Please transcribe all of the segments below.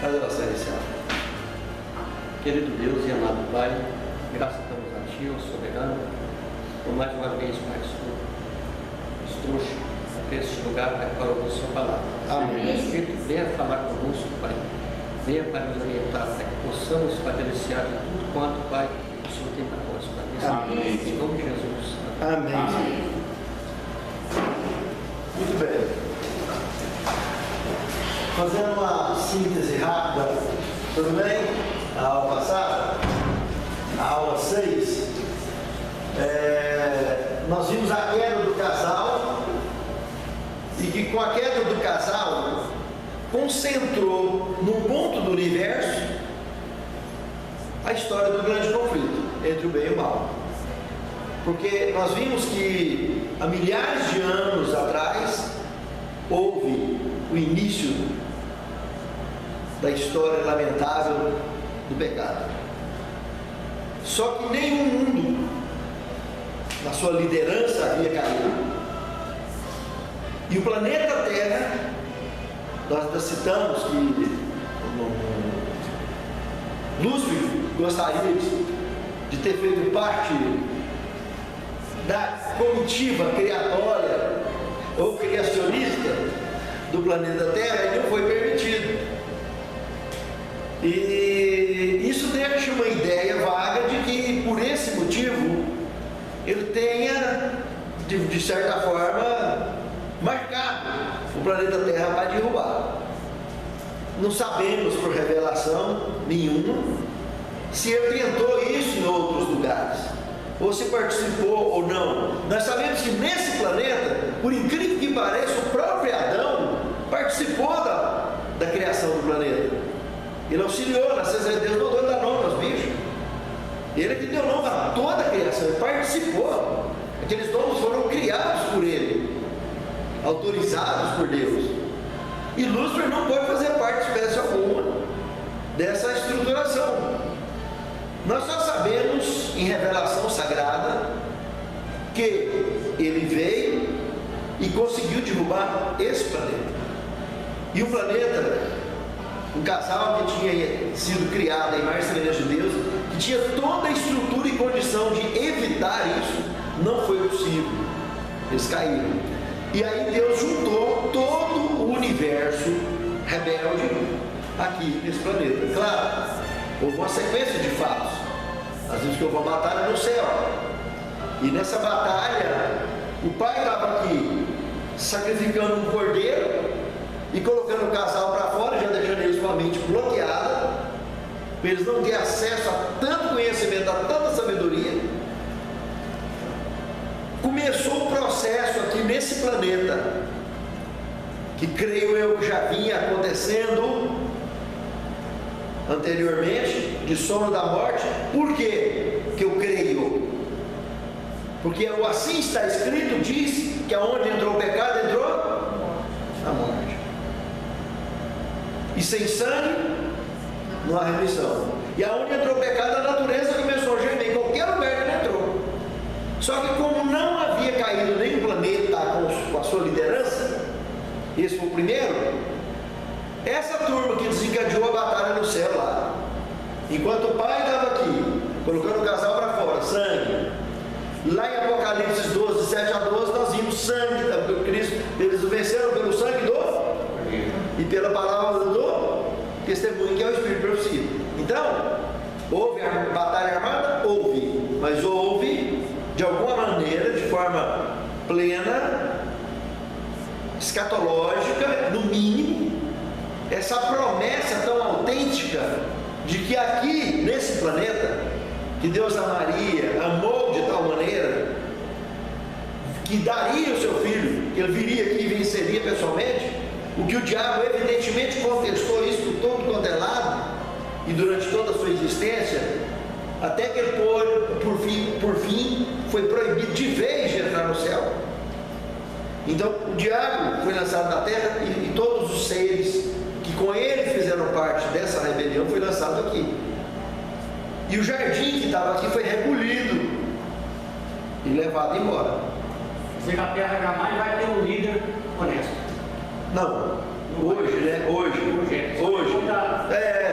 Faz a oração inicial. Querido Deus e amado Pai, graças damos a Ti, ó soberano, por mais uma vez, Pai, nos trouxe a este lugar para ouvir Sua palavra. Amém. Espírito, venha falar conosco, Pai. Venha para nos orientar, para que possamos padecer de tudo quanto, Pai, o Senhor tem para nós, Pai. Amém. Em nome de Jesus. Amém. Amém. Muito bem. Fazendo uma síntese rápida, tudo bem? A aula passada, a aula 6, nós vimos a queda do casal e que com a queda do casal concentrou num ponto do universo a história do grande conflito entre o bem e o mal. Porque nós vimos que há milhares de anos atrás houve o início da história lamentável do pecado. Só que nenhum mundo na sua liderança havia caído. E o planeta Terra, nós ainda citamos que Lúcifer gostaria de ter feito parte da comitiva criatória ou criacionista do planeta Terra e não foi permitido. E isso deixa uma ideia vaga de que por esse motivo ele tenha, de certa forma, marcado o planeta Terra para derrubar. Não sabemos por revelação nenhuma se ele tentou isso em outros lugares, ou se participou ou não. Nós sabemos que nesse planeta, por incrível que pareça, o próprio Adão participou da criação do planeta. Ele auxiliou, na Deus não deu nome aos bichos. Ele que deu nome a toda a criação, ele participou. Aqueles nomes foram criados por ele, autorizados por Deus. E Lúcifer não pode fazer parte de espécie alguma dessa estruturação. Nós só sabemos, em revelação sagrada, que ele veio e conseguiu derrubar esse planeta. E o planeta, um casal que tinha sido criado em imagem e semelhança de Deus, que tinha toda a estrutura e condição de evitar isso, não foi possível. Eles caíram. E aí Deus juntou todo o universo rebelde aqui nesse planeta. Claro, houve uma sequência de fatos. Nós vimos que houve uma batalha no céu. E nessa batalha, o pai estava aqui sacrificando um cordeiro e colocando o casal para fora, já deixando eles com a mente bloqueada, para eles não terem acesso a tanto conhecimento, a tanta sabedoria. Começou o processo aqui nesse planeta, que creio eu já vinha acontecendo anteriormente, de sono da morte. Por quê que eu creio? Porque o assim está escrito diz que aonde entrou o pecado, entrou a morte. E sem sangue não há remissão. E aonde entrou o pecado, a natureza começou a gemer. Em qualquer lugar que ele entrou. Só que como não havia caído nenhum planeta com a sua liderança, esse foi o primeiro, essa turma que desencadeou a batalha no céu lá, enquanto o pai estava aqui, colocando o casal para fora, sangue. Lá em Apocalipse 12, 7 a 12, nós vimos sangue do Cristo. Eles venceram pelo sangue e pela palavra do testemunho, que é o Espírito de profecia. Então, houve a batalha armada? Houve. Mas houve, de alguma maneira, de forma plena, escatológica, no mínimo, essa promessa tão autêntica de que aqui, nesse planeta, que Deus amaria, amou de tal maneira, que daria o seu filho, que ele viria aqui e venceria pessoalmente. O que o diabo evidentemente contestou isso por todo quanto é lado, e durante toda a sua existência, até que ele por fim foi proibido de vez de entrar no céu. Então o diabo foi lançado da terra e todos os seres que com ele fizeram parte dessa rebelião foi lançado aqui. E o jardim que estava aqui foi recolhido e levado embora. Dizer que a terra jamais vai ter um líder honesto. Não Hoje, né? Hoje.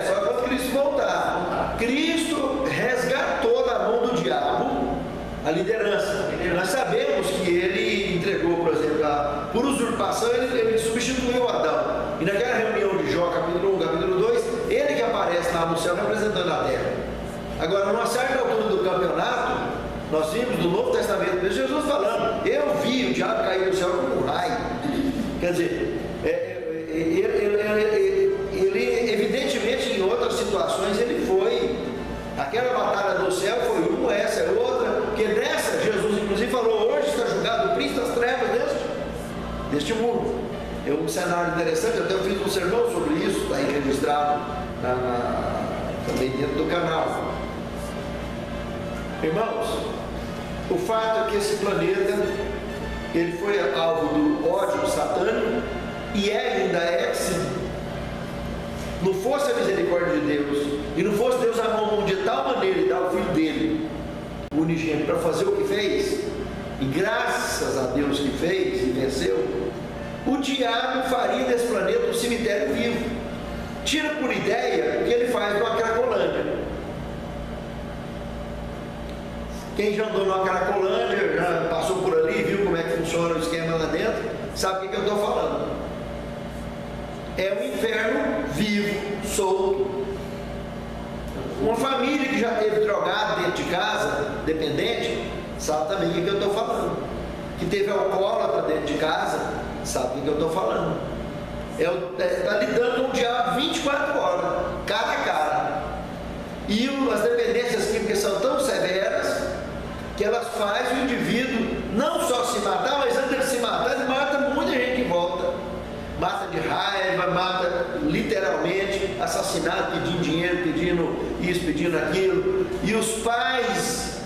Só quando Cristo voltar. Cristo resgatou da mão do diabo a liderança. Nós sabemos que ele entregou, por exemplo, por usurpação, ele substituiu Adão. E naquela reunião de Jó, capítulo 1, capítulo 2, ele que aparece lá no céu representando a terra. Agora, numa certa altura do campeonato, nós vimos no Novo Testamento mesmo Jesus falando: eu vi o diabo cair do céu como um raio. Quer dizer, ele evidentemente em outras situações ele foi. Aquela batalha do céu foi uma, essa é outra, porque nessa Jesus inclusive falou: hoje está julgado o príncipe das trevas deste mundo. É um cenário interessante, até eu fiz um sermão sobre isso, está aí registrado também dentro do canal. Irmãos, o fato é que esse planeta ele foi alvo do ódio satânico e ainda é, se não fosse a misericórdia de Deus e não fosse Deus a mão de tal maneira e dar o filho dele, o unigênito, para fazer o que fez, e graças a Deus que fez e venceu, o diabo faria desse planeta um cemitério vivo. Tira por ideia o que ele faz numa Cracolândia. Quem já andou numa Cracolândia, já passou por ali, viu como é que funciona o esquema lá dentro, sabe o que eu estou falando. É um inferno vivo, solto. Uma família que já teve drogado dentro de casa, dependente, sabe também o que eu estou falando. Que teve alcoólatra dentro de casa, sabe o que eu estou falando. Está lidando com o diabo 24 horas, cara a cara. E as dependências químicas são tão severas que elas fazem o indivíduo não só se matar, mas antes de se matar, ele mata muita gente em volta. Mata de raiva, mata literalmente, assassinato, pedindo dinheiro, pedindo isso, pedindo aquilo. E os pais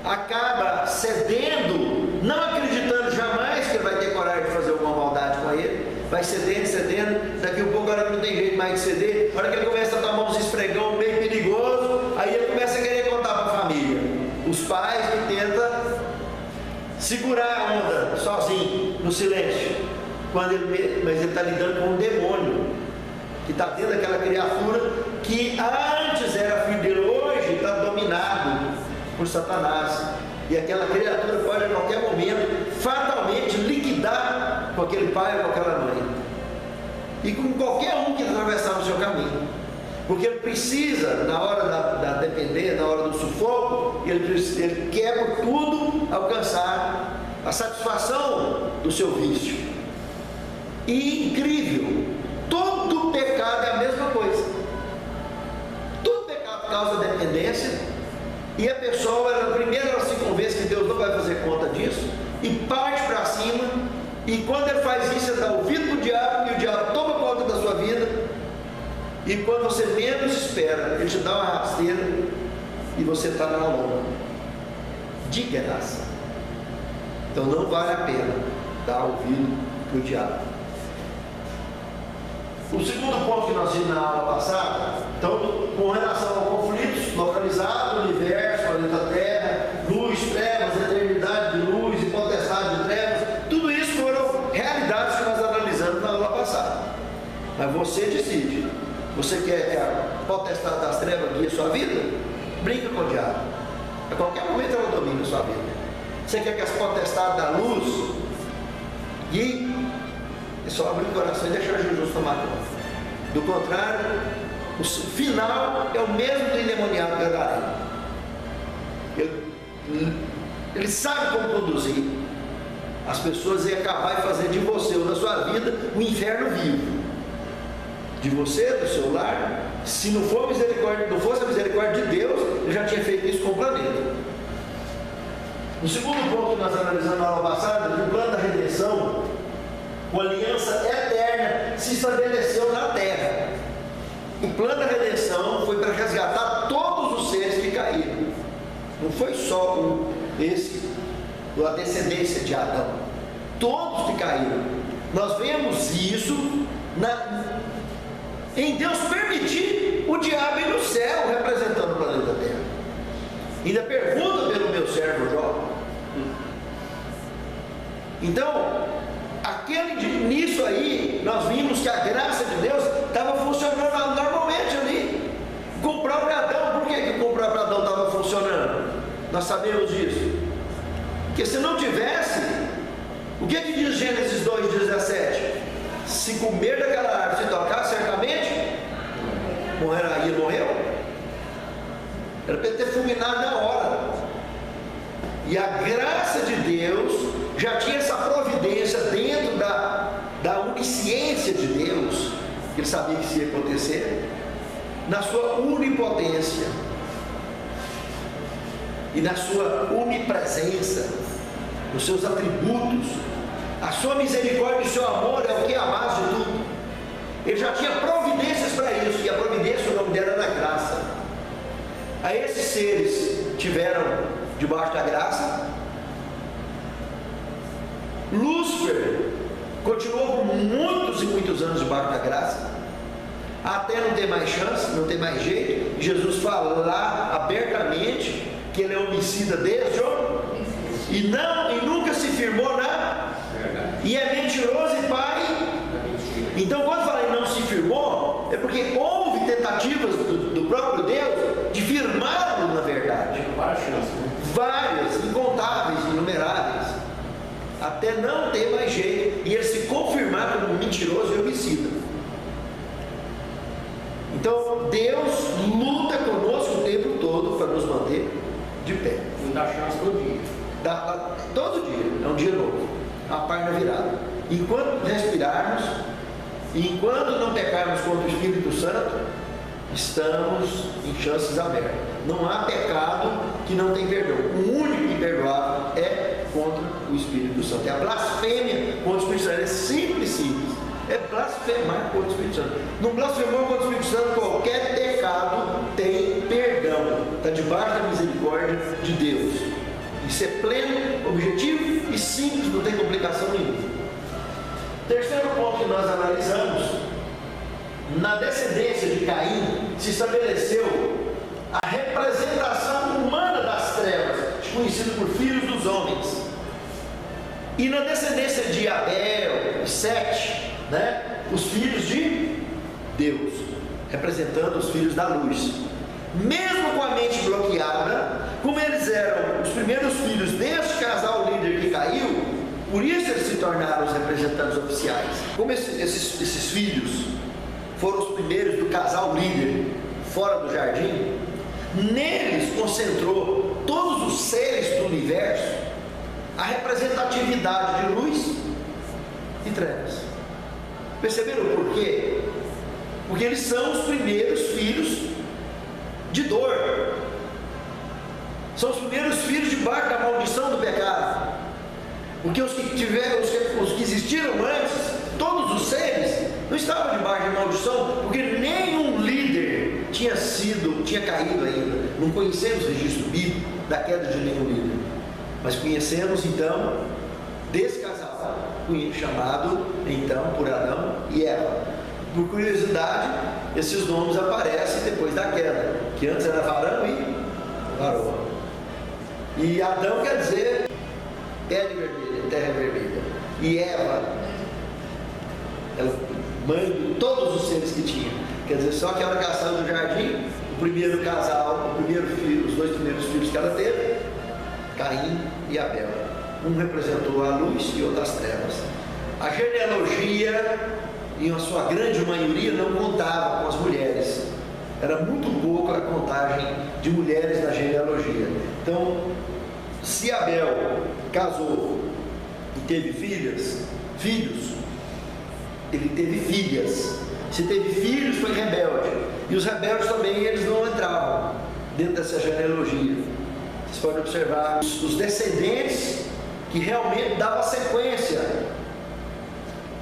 acabam cedendo, não acreditando jamais que ele vai ter coragem de fazer alguma maldade com ele. Vai cedendo, daqui a pouco, a hora que não tem jeito mais de ceder, a hora que ele começa a tomar uns esfregão meio perigoso, aí ele começa a querer contar para a família. Os pais que tentam segurar a onda sozinho, no silêncio, mas ele está lidando com um demônio que está dentro daquela criatura que antes era filho dele, hoje está dominado por Satanás. E aquela criatura pode a qualquer momento fatalmente liquidar com aquele pai ou com aquela mãe, e com qualquer um que atravessar no seu caminho, porque ele precisa, na hora da dependência, na hora do sufoco, ele quer por tudo alcançar a satisfação do seu vício. E incrível, todo pecado é a mesma coisa. Todo pecado causa dependência. E a pessoa, primeiro ela se convence que Deus não vai fazer conta disso, e parte para cima, e quando ele faz isso, ele dá ouvido para o diabo, e o diabo toma conta da sua vida, e quando você menos espera, ele te dá uma rasteira, e você está na lona, de graça. Então não vale a pena dar ouvido para o diabo. O segundo ponto que nós vimos na aula passada, então, com relação a conflitos localizados, universo, planeta Terra, luz, trevas, eternidade de luz e potestade de trevas, tudo isso foram realidades que nós analisamos na aula passada. Mas você decide. Você quer que a potestade das trevas guie a sua vida? Brinca com o diabo. A qualquer momento ela domina a sua vida. Você quer que as potestades da luz guiem? É só abrir o coração e deixar Jesus tomar conta. Do contrário, o final é o mesmo do endemoniado gadareno. Ele sabe como conduzir as pessoas e acabar de fazer de você ou da sua vida um inferno vivo. De você, do seu lar. Se não for misericórdia, não fosse a misericórdia de Deus, ele já tinha feito isso com o planeta. No segundo ponto que nós analisamos na aula passada, o plano da redenção, uma aliança eterna se estabeleceu na terra. O plano da redenção foi para resgatar todos os seres que caíram. Não foi só a descendência de Adão. Todos que caíram. Nós vemos isso em Deus permitir o diabo ir no céu representando o planeta Terra. Ainda pergunta pelo meu servo Jó. Então, nisso aí, nós vimos que a próprio Adão estava funcionando? Nós sabemos disso. Porque se não tivesse, o que diz Gênesis 2,17? Se comer daquela árvore, se tocar, certamente morrerá. E ele morreu. Era para ele ter fulminado na hora. E a graça de Deus já tinha essa providência dentro da onisciência de Deus. Ele sabia que isso ia acontecer. Na sua onipotência e na sua onipresença, nos seus atributos, a sua misericórdia e o seu amor é o que é a base de tudo. Ele já tinha providências para isso, e a providência, o nome dela era graça. Aí esses seres tiveram debaixo da graça. Lúcifer continuou por muitos e muitos anos debaixo da graça, até não ter mais chance, não ter mais jeito. Jesus fala lá abertamente que ele é homicida desde o e nunca se firmou na verdade. E é mentiroso e pai. Então quando fala em não se firmou, é porque houve tentativas do próprio Deus de firmá-lo na verdade. Várias, incontáveis, inumeráveis, até não ter mais jeito e ele se confirmar como mentiroso e homicida. Então Deus luta conosco o tempo todo para nos manter de pé. Não dá chance todo dia. Todo dia, é um dia novo, a página virada. Enquanto respirarmos, e enquanto não pecarmos contra o Espírito Santo, estamos em chances abertas. Não há pecado que não tem perdão. O único imperdoável é contra o Espírito Santo. É a blasfêmia contra o Espírito Santo. É simples. É blasfemar contra o Espírito Santo. Não blasfemou contra o Espírito Santo, qualquer pecado tem perdão. Está debaixo da misericórdia de Deus. Isso é pleno, objetivo e simples, não tem complicação nenhuma. Terceiro ponto que nós analisamos: na descendência de Caim se estabeleceu a representação humana das trevas, conhecido por filhos dos homens. E na descendência de Abel e Sete, os filhos de Deus, representando os filhos da luz. Mesmo com a mente bloqueada, como eles eram os primeiros filhos deste casal líder que caiu, por isso eles se tornaram os representantes oficiais. Como esses filhos foram os primeiros do casal líder fora do jardim, neles concentrou todos os seres do universo a representatividade de luz e trevas. Perceberam por quê? Porque eles são os primeiros filhos de dor, são os primeiros filhos debaixo da maldição do pecado. Porque os que existiram antes, todos os seres, não estavam debaixo de maldição, porque nenhum líder tinha caído ainda. Não conhecemos o registro bíblico da queda de nenhum líder, mas conhecemos então desse casal, chamado então por Adão e Eva. Por curiosidade, esses nomes aparecem depois da queda, que antes era varão e varoa. E Adão quer dizer pele vermelha, terra vermelha. E Eva, ela mãe de todos os seres que tinha. Quer dizer, só que ela saiu do jardim, o primeiro casal, o primeiro filho, os dois primeiros filhos que ela teve, Caim e Abel. Um representou a luz e outro as trevas. A genealogia, em sua grande maioria, não contava com as mulheres. Era muito pouco a contagem de mulheres na genealogia. Então, se Abel casou e teve filhos, ele teve filhas. Se teve filhos, foi rebelde. E os rebeldes também, eles não entravam dentro dessa genealogia. Vocês podem observar os descendentes que realmente davam sequência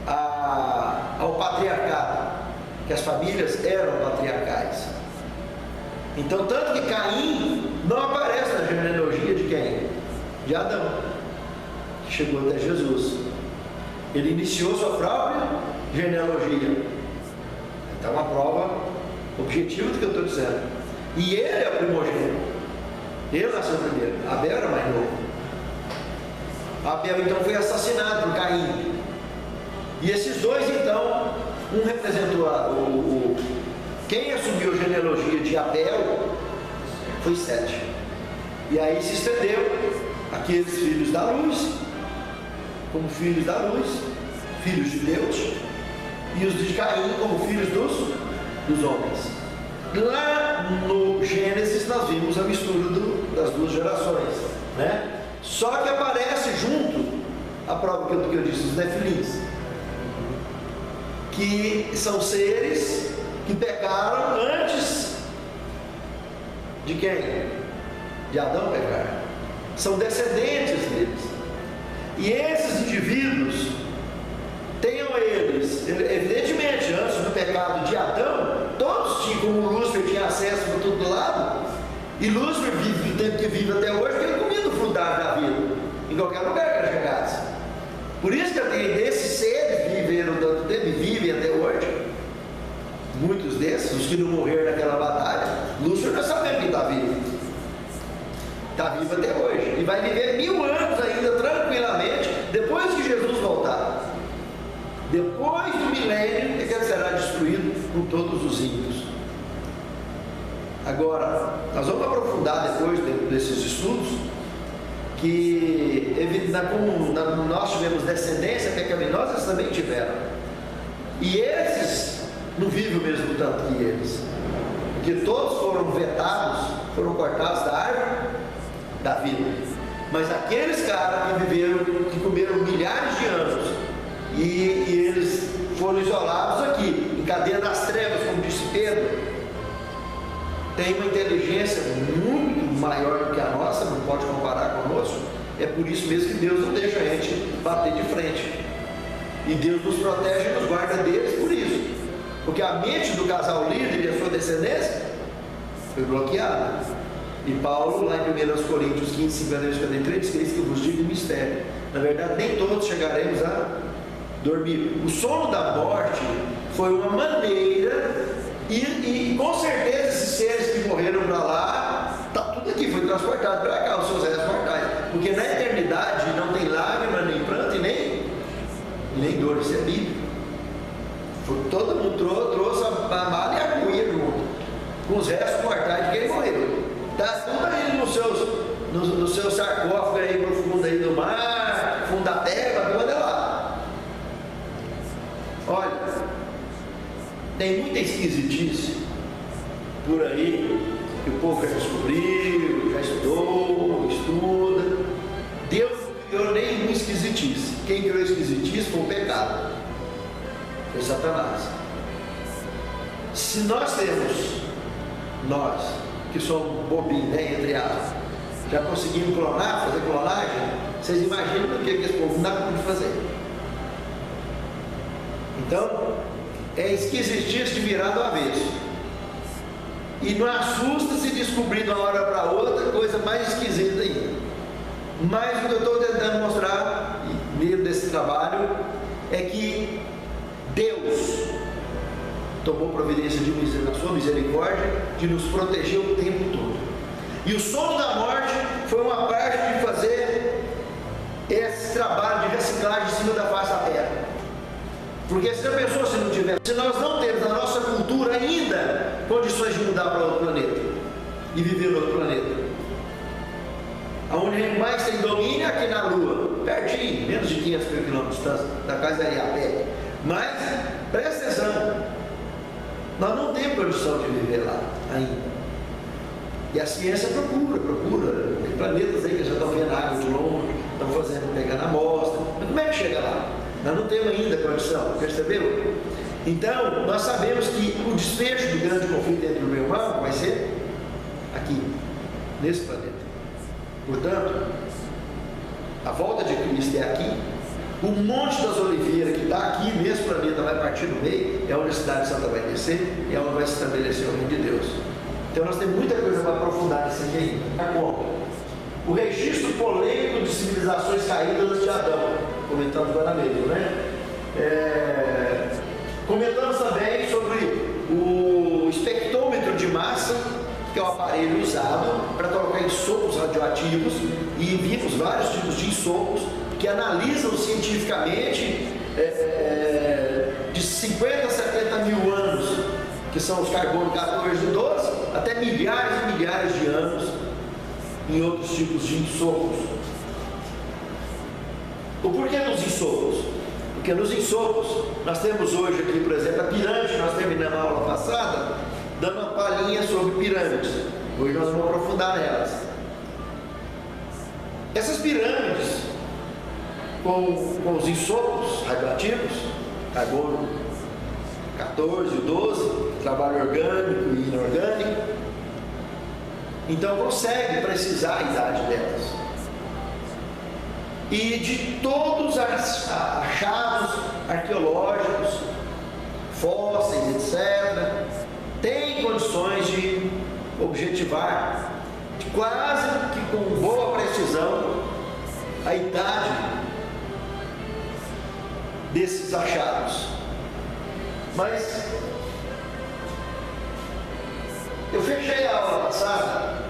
ao patriarcado, que as famílias eram patriarcais. Então, tanto que Caim não aparece na genealogia de quem? De Adão, que chegou até Jesus. Ele iniciou sua própria genealogia. Então, uma prova objetiva do que eu estou dizendo. E ele é o primogênito. Ele nasceu primeiro. Abel era mais novo. Abel então foi assassinado por Caim. E esses dois então, um representou quem assumiu a genealogia de Abel foi 7. E aí se estendeu aqueles filhos da luz, como filhos da luz, filhos de Deus, e os de Caim como filhos dos homens. Lá no Gênesis nós vimos a mistura das duas gerações, né? Só que aparece junto a prova do que eu disse, os nefilins, que são seres que pecaram antes de quem? De Adão pecar. São descendentes deles. E esses indivíduos, tenham eles, evidentemente, antes do pecado de Adão, todos tinham, como Lúcifer tinha acesso por todo lado, e Lúcifer vive o tempo que vive até hoje, porque ele comia do fruto da vida, em qualquer lugar que ele chegasse. Por isso que esses seres viveram tanto tempo e vivem até hoje. Muitos desses, os que não morreram naquela batalha, Lúcifer não sabemos que está vivo. Está vivo até hoje. E vai viver 1000 anos ainda tranquilamente, depois que Jesus voltar. Depois do milênio é que ele será destruído com todos os ímpios. Agora, nós vamos aprofundar depois desses estudos, que como nós tivemos descendência pecaminosa, eles também tiveram. E esses não vivem o mesmo tanto que eles, porque todos foram vetados, foram cortados da árvore da vida. Mas aqueles caras que viveram, que comeram milhares de anos, e eles foram isolados aqui, em cadeia das trevas, como disse Pedro, tem uma inteligência muito maior do que a nossa, não pode comparar conosco. É por isso mesmo que Deus não deixa a gente bater de frente, e Deus nos protege e nos guarda deles por isso, porque a mente do casal líder e a sua descendência foi bloqueada. E Paulo, lá em 1 Coríntios 15, 52, 53, diz que eu vos digo em mistério, na verdade nem todos chegaremos a dormir. O sono da morte foi uma maneira, e com certeza esses seres que morreram para lá, está tudo aqui, foi transportado para cá, os seus restos mortais, porque na eternidade não tem lágrima, nem pranto e nem dor. Isso é bíblico. Todo mundo trouxe a mala e a cuia junto, com os restos mortais de quem morreu. Está tudo aí no seu sarcófago aí no fundo aí do mar, fundo da terra, tudo é lá. Olha, tem muita esquisitice por aí, que o povo já descobriu, já estudou, estuda. Deus não criou nenhuma esquisitice. Quem criou esquisitice foi o pecado, foi Satanás. Se nós que somos bobinhos, né, entre aspas, já conseguimos clonar, fazer clonagem, vocês imaginam o que esse povo não dá conta de fazer. Então, é esquisitice de virar do avesso. E não assusta se descobrir de uma hora para outra coisa mais esquisita ainda. Mas o que eu estou tentando mostrar, meio desse trabalho, é que Deus tomou providência na sua misericórdia de nos proteger o tempo todo. E o sono da morte foi uma parte de fazer esse trabalho de reciclagem em cima da face da terra. Porque se a pessoa se nós não temos na nossa cultura ainda condições de mudar para outro planeta e viver no outro planeta, onde a gente mais tem domínio é aqui na Lua, pertinho, menos de 500 km de distância da casa da Iapé. Mas presta atenção, nós não temos condição de viver lá ainda. E a ciência procura, tem planetas aí que já estão vendo água de longe, estão pegando amostra, mas como é que chega lá? Nós não temos ainda condição, percebeu? Então, nós sabemos que o desfecho do grande conflito entre o bem e o mal vai ser aqui, nesse planeta. Portanto, a volta de Cristo é aqui. O Monte das Oliveiras, que está aqui nesse planeta, vai partir no meio, é onde a cidade santa vai descer, é onde vai se estabelecer o reino de Deus. Então nós temos muita coisa para aprofundar nisso aqui ainda. O registro polêmico de civilizações caídas antes de Adão, comentamos agora mesmo, né? Comentamos também sobre o espectrômetro de massa, que é o aparelho usado para colocar isopos radioativos, e vimos vários tipos de isopos que analisam cientificamente de 50 a 70 mil anos, que são os carbono 14 e 12, até milhares e milhares de anos em outros tipos de ensopos. O porquê dos ensopos? Porque nos ensopos, nós temos hoje aqui, por exemplo, a pirâmide. Nós terminamos a aula passada dando uma palhinha sobre pirâmides. Hoje nós vamos aprofundar nelas. Essas pirâmides, com os ensopos radioativos, carbono 14 e 12, trabalho orgânico e inorgânico, então consegue precisar a idade delas. E de todos os achados arqueológicos, fósseis, etc., tem condições de objetivar quase que com boa precisão a idade desses achados. Mas eu fechei a aula passada,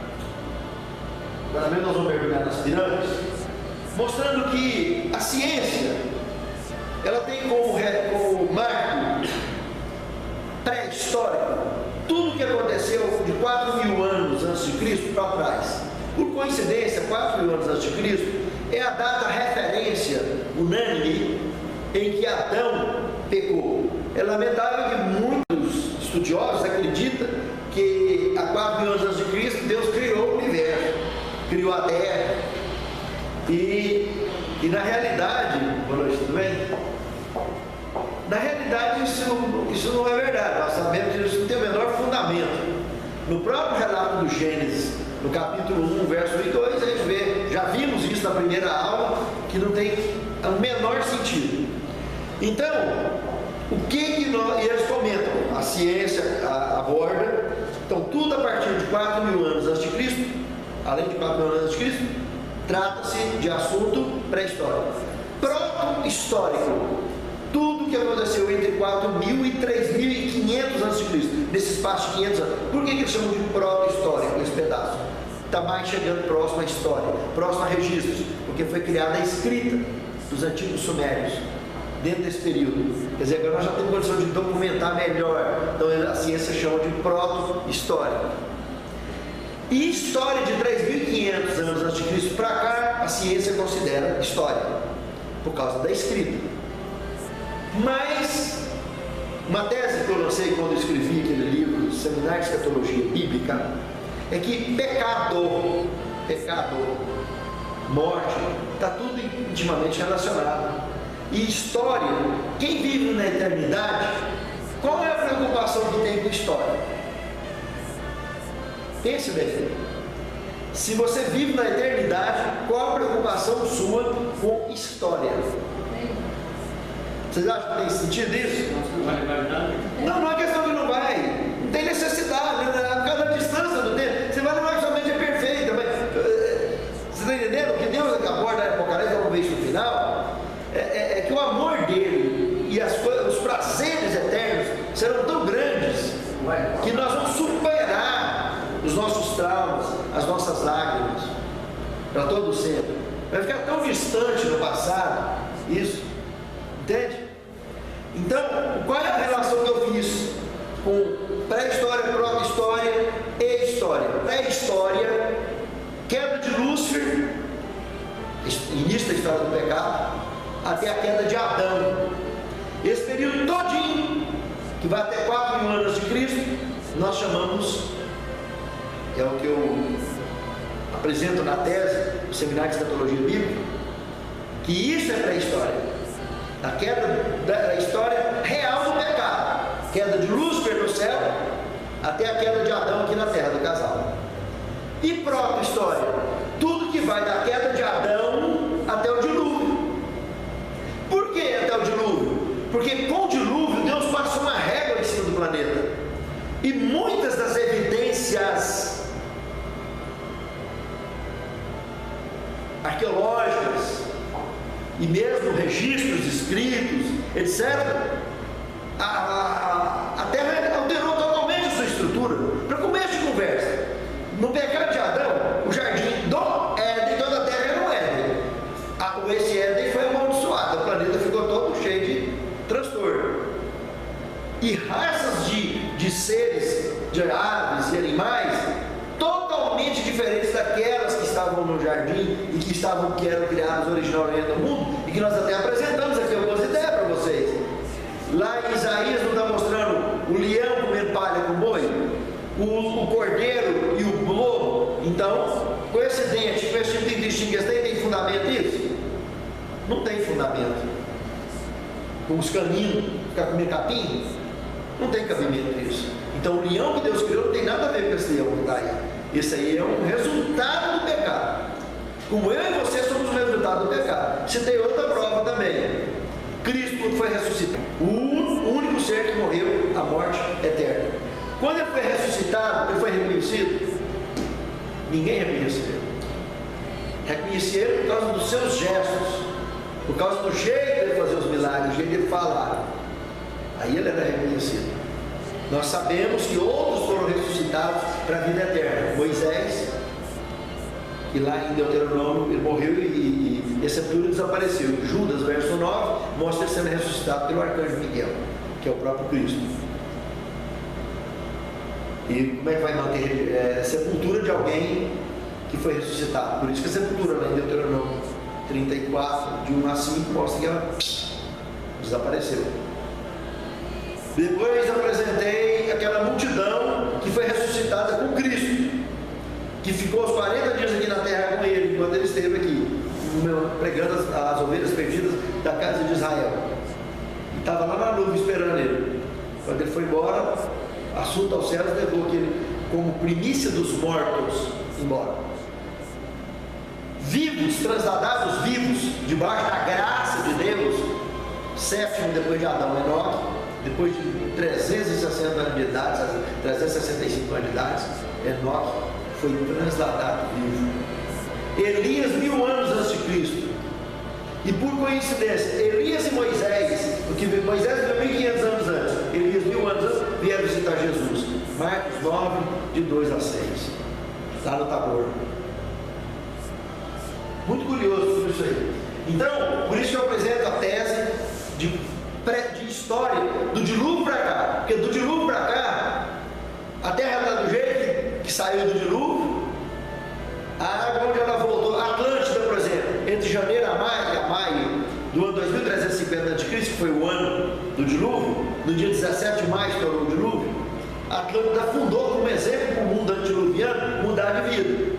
agora mesmo nós vamos mergulhar nas pirâmides, mostrando que a ciência, ela tem como marco pré-histórico tudo que aconteceu de 4.000 anos antes de Cristo para trás. Por coincidência, 4.000 anos antes de Cristo é a data referência unânime em que Adão pecou. É lamentável que muitos estudiosos acreditam que há 4.000 anos antes de Cristo Deus criou o universo, criou a terra. E na realidade, boa noite, tudo bem? Na realidade isso não é verdade. Nós sabemos que isso não tem o menor fundamento. No próprio relato do Gênesis, no capítulo 1, verso 1 e 2, a gente vê, já vimos isso na primeira aula, que não tem o menor sentido. Então, o que e eles comentam, a ciência aborda, então tudo a partir de 4.000 anos antes de Cristo, além de 4.000 anos antes de Cristo, trata-se de assunto pré-histórico. Proto-histórico, tudo que aconteceu entre 4.000 e 3.500 a.C., nesse espaço de 500 anos. Por que eles chamam de proto-histórico esse pedaço? Está mais chegando próximo à história, próximo a registros, porque foi criada a escrita dos antigos sumérios dentro desse período. Quer dizer, agora nós já temos condição de documentar melhor. Então a ciência chama de proto-histórico. E história de 3.500 anos antes de Cristo para cá, a ciência considera história, por causa da escrita. Mas uma tese que eu lancei quando eu escrevi aquele livro, Seminário de Escatologia Bíblica, é que pecado, morte, está tudo intimamente relacionado. E história, quem vive na eternidade, qual é a preocupação que tem com história? Pense bem. Se você vive na eternidade, qual a preocupação sua com história? Vocês acham que tem sentido isso? Não é questão que não vai. Não tem necessidade. Por causa da distância do tempo. Você vai levar que sua mente é perfeita. Mas, você está entendendo? Que Deus aborda a Apocalipse, vamos ver isso no final. É que o amor dele e os prazeres eternos serão tão grandes que nós vamos superar os nossos traumas, as nossas lágrimas, para todo sempre. Vai ficar tão distante no passado, isso, entende? Então, qual é a relação que eu fiz com pré-história, proto-história e história? Pré-história, queda de Lúcifer, início da história do pecado, até a queda de Adão. Esse período todinho, que vai até 4.000 anos de Cristo, nós chamamos, é o que eu apresento na tese do Seminário de Escatologia Bíblica, que isso é pré-história. A queda da história real do pecado, queda de Lúcifer no céu, até a queda de Adão aqui na terra do casal. E proto-história, tudo que vai da queda de Adão até o dilúvio. Por que até o dilúvio? Porque com o dilúvio Deus passa uma régua em cima do planeta. E muitas das evidências arqueológicas e mesmo registros escritos, etc., a Terra alterou totalmente a sua estrutura. Para começo de conversa, no pecado de Adão, o jardim do Éden, toda a Terra era um Éden. Esse Éden foi amaldiçoado, o planeta ficou todo cheio de transtorno. E raças de seres, de aves e animais, estavam no jardim e que eram criados originalmente no mundo, e que nós até apresentamos aqui algumas ideias para vocês. Lá em Isaías não está mostrando o leão comendo palha com boi, o cordeiro e o lobo. Então, com esse dente, com esse tipo de intestino que eles tem fundamento isso? Não tem fundamento. Com os caninos, ficar comendo capim, não tem cabimento isso. Então, o leão que Deus criou não tem nada a ver com esse leão que está aí. Esse aí é um resultado do pecado. Como eu e você somos o resultado do pecado. Se tem outra prova também. Cristo, quando foi ressuscitado, o único ser que morreu a morte eterna. Quando ele foi ressuscitado, ele foi reconhecido? Ninguém reconheceu. Reconhecia ele por causa dos seus gestos, por causa do jeito de fazer os milagres, do jeito de falar. Aí ele era reconhecido. Nós sabemos que outros foram ressuscitados para a vida eterna. Moisés, que lá em Deuteronômio ele morreu e a sepultura desapareceu. Judas, verso 9, mostra ele sendo ressuscitado pelo arcanjo Miguel, que é o próprio Cristo. E como é que vai manter a sepultura de alguém que foi ressuscitado? Por isso que a sepultura lá em Deuteronômio 34, de 1 a 5, mostra que ela desapareceu. Depois apresentei aquela multidão que foi ressuscitada com Cristo, que ficou os 40 dias aqui na terra com ele, enquanto ele esteve aqui, pregando as ovelhas perdidas da casa de Israel. E estava lá na nuvem esperando ele. Quando ele foi embora, assunto aos céus, levou aquele como primícia dos mortos embora. Vivos, transladados vivos, debaixo da graça de Deus, sétimo depois de Adão, Enoque. Depois de 360 anos de idade, 365 anos de idade, Enoque foi transladado vivo. Elias, 1000 anos antes de Cristo. E por coincidência, Elias e Moisés, porque Moisés veio 1500 anos antes, Elias 1000 anos antes, vieram visitar Jesus. Marcos 9, de 2 a 6, lá no Tabor. Muito curioso tudo isso aí. Então, por isso que eu apresento a tese de história do dilúvio para cá, porque do dilúvio para cá a terra está do jeito que saiu do dilúvio. A água onde ela voltou, a Atlântida, por exemplo, entre janeiro a maio do ano 2350 a.C., que foi o ano do dilúvio, no dia 17 de maio estourou o dilúvio, a Atlântida fundou como exemplo para o mundo antediluviano mudar de vida.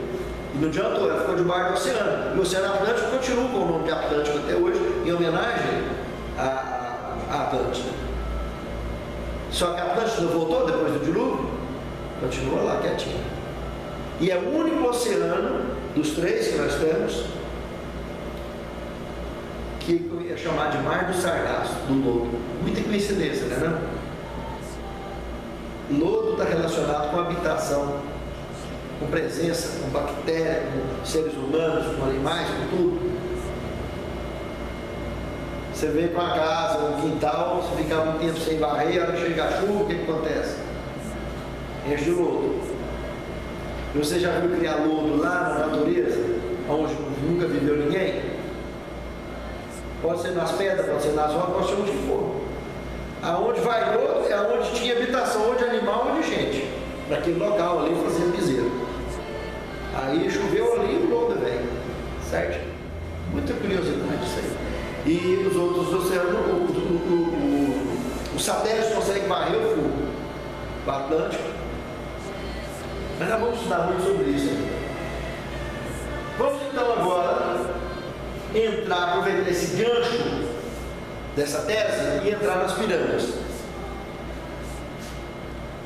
E não adiantou, ela ficou debaixo do oceano. E o Oceano Atlântico continua com o nome de Atlântico até hoje, em homenagem a Atlântida. Só que a Atlântida voltou depois do dilúvio, continua lá quietinho. E é o único oceano dos três que nós temos que eu ia chamar de Mar do Sargaço, do lodo. Muita coincidência, né? Não? Lodo está relacionado com habitação, com presença, com bactérias, com seres humanos, com animais, com tudo. Você vem com a casa, um quintal, você fica muito tempo sem varrer, a hora que chega a chuva, o que acontece? Enche de lodo. E você já viu criar lodo lá na natureza, onde nunca viveu ninguém? Pode ser nas pedras, pode ser nas rochas, pode ser onde for. Aonde vai lodo é onde tinha habitação, ou de animal ou de gente. Naquele local ali fazendo piseiro. Aí choveu ali e o lodo vem. Certo? Muita curiosidade isso aí. E os outros oceanos, os satélites conseguem varrer o fogo, o Atlântico. Mas nós vamos estudar muito sobre isso ainda. Vamos então agora aproveitar esse gancho dessa tese e entrar nas pirâmides.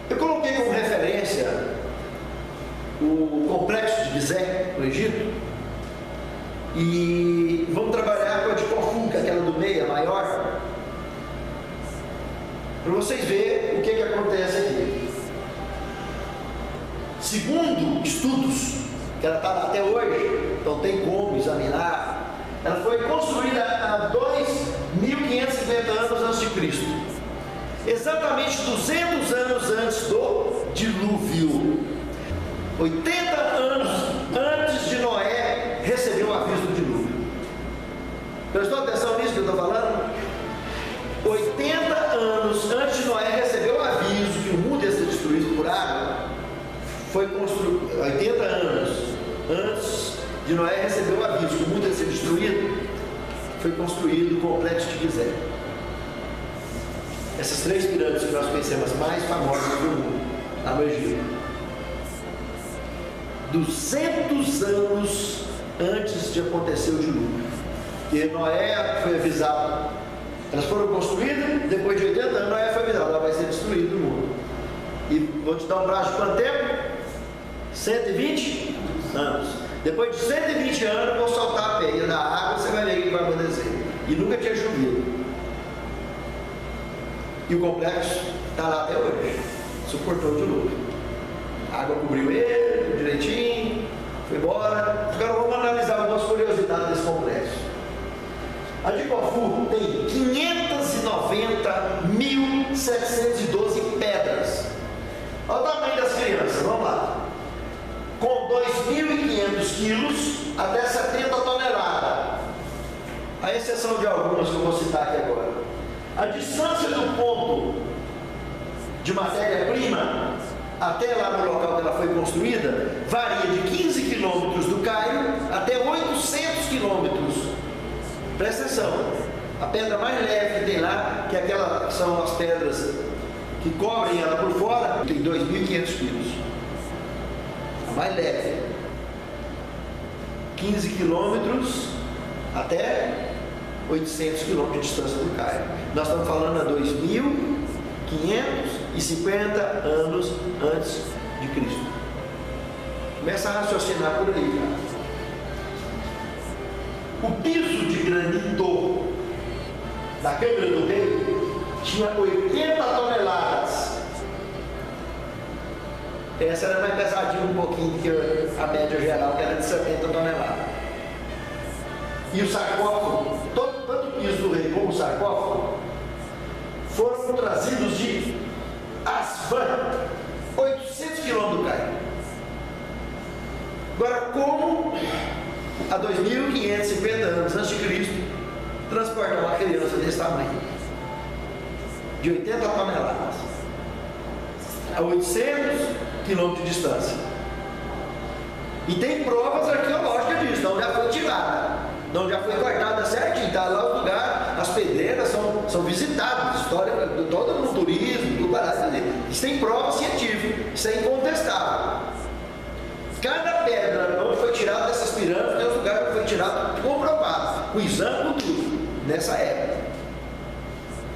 Eu coloquei como referência o complexo de Gizé, no Egito, e vamos trabalhar com a de Khufu, que é aquela do meio, a maior, para vocês verem o que acontece aqui. Segundo estudos, que ela está até hoje, então tem como examinar, ela foi construída há 2.550 anos antes de Cristo, exatamente 200 anos antes do dilúvio, 80 anos antes de Noé receber o aviso do dilúvio. Prestou atenção nisso que eu estou falando? 80 anos antes de Noé receber o aviso que o mundo ia ser destruído por água, foi construído 80 anos antes de Noé recebeu o aviso que o mundo ia ser destruído, foi construído o complexo de Gizé. Essas 3 pirâmides que nós conhecemos, mais famosas do mundo, lá no Egito. 200 anos antes de acontecer o dilúvio. E Noé foi avisado. Elas foram construídas, depois de 80 anos, Noé foi avisado, ela vai ser destruída do mundo. E vou te dar um prazo de quanto tempo? 120 anos. Depois de 120 anos, vou soltar a peia da água, você vai ver o que vai acontecer. E nunca tinha chovido. E o complexo está lá até hoje. Suportou o dilúvio. A água cobriu ele direitinho, foi embora. Agora vamos analisar algumas curiosidades desse complexo. A de Corfu tem 590.712 pedras. Olha o tamanho das crianças, vamos lá. Com 2.500 quilos até 70 toneladas. A exceção de algumas que eu vou citar aqui agora. A distância do ponto de matéria-prima até lá no local que ela foi construída varia de 15 quilômetros do Cairo até 800 quilômetros. Presta atenção, a pedra mais leve que tem lá, que é aquela que são as pedras que cobrem ela por fora, tem 2.500 quilos. A mais leve. 15 quilômetros até 800 quilômetros de distância do Cairo. Nós estamos falando a 2.550 anos antes de Cristo. Começa a raciocinar por aí, cara. O piso de granito da Câmara do Rei tinha 80 toneladas. Essa era mais pesadinha um pouquinho que a média geral, que era de 70 toneladas. E o sarcófago, tanto o piso do rei como o sarcófago, foram trazidos de Aswan, 800 quilômetros do Cairo. Agora, como há 2.550 anos antes de Cristo, transportar uma criança desse tamanho, de 80 toneladas, a 800 quilômetros de distância? E tem provas arqueológicas disso, não já foi tirada, não já foi cortada certinho, está lá o lugar, as pedreiras são visitadas, história de todo o turismo, do barato ali. Isso tem prova científica, isso é incontestável. Cada pedra onde foi tirada dessas pirâmides, tem um lugar que foi tirado comprovado, com exame, com tudo, nessa época.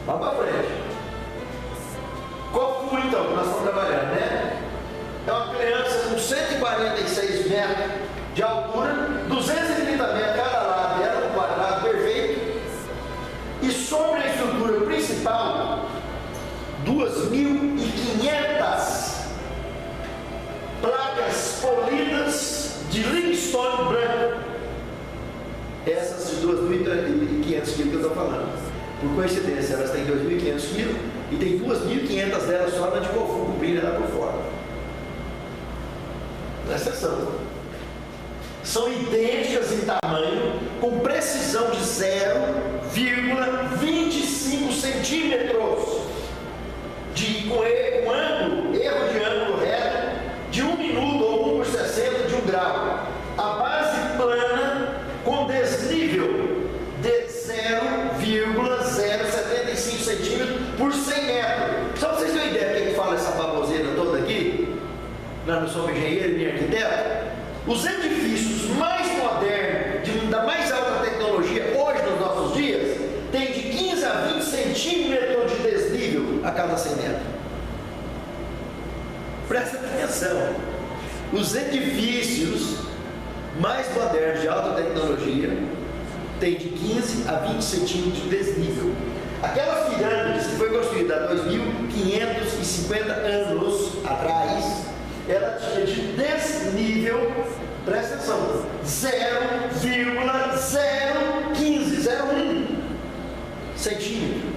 Vamos para frente. Qual foi então que nós estamos trabalhando, né? É uma criança com 146 metros de altura, 230 metros cada lado, era um quadrado perfeito. E sobre a estrutura principal, 2.500 placas polidas de limestone branco. Essas de 2.500 quilos que eu estou falando. Por coincidência, elas têm 2.500 quilos e tem 2.500 delas só na de Corfu, cobrindo ela por fora. Presta atenção. São idênticas em tamanho, com precisão de 0,25 centímetros, com ângulo, erro de ângulo reto, de 1 minuto ou 1/60 de 1 grau. A base plana com desnível de 0,075 centímetros por 100 metros. Só para vocês terem uma ideia do que fala essa baboseira toda aqui, nós não somos engenheiro nem arquiteto. Os edifícios mais modernos, da mais alta tecnologia hoje nos nossos dias, tem de 15 a 20 centímetros de desnível a cada 100 metros. Presta atenção. Os edifícios mais modernos de alta tecnologia têm de 15 a 20 centímetros de desnível. Aquelas pirâmides que foi construída há 2.550 anos atrás, ela tinha de desnível, presta atenção, 0,015 centímetro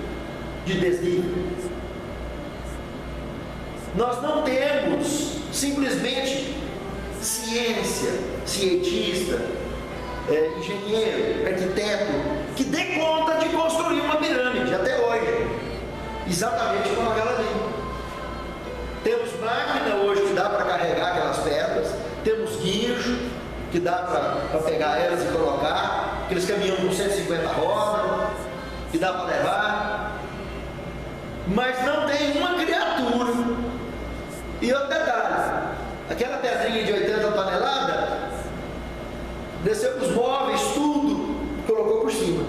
de desnível. Nós não temos simplesmente cientista, engenheiro, arquiteto, que dê conta de construir uma pirâmide até hoje, exatamente como aquela ali. Temos máquina hoje que dá para carregar aquelas pedras, temos guincho, que dá para pegar elas e colocar, aqueles caminhões com 150 rodas, que dá para levar, mas não tem uma criatura. E outro detalhe, aquela pedrinha de 80 toneladas, desceu os móveis, tudo, colocou por cima,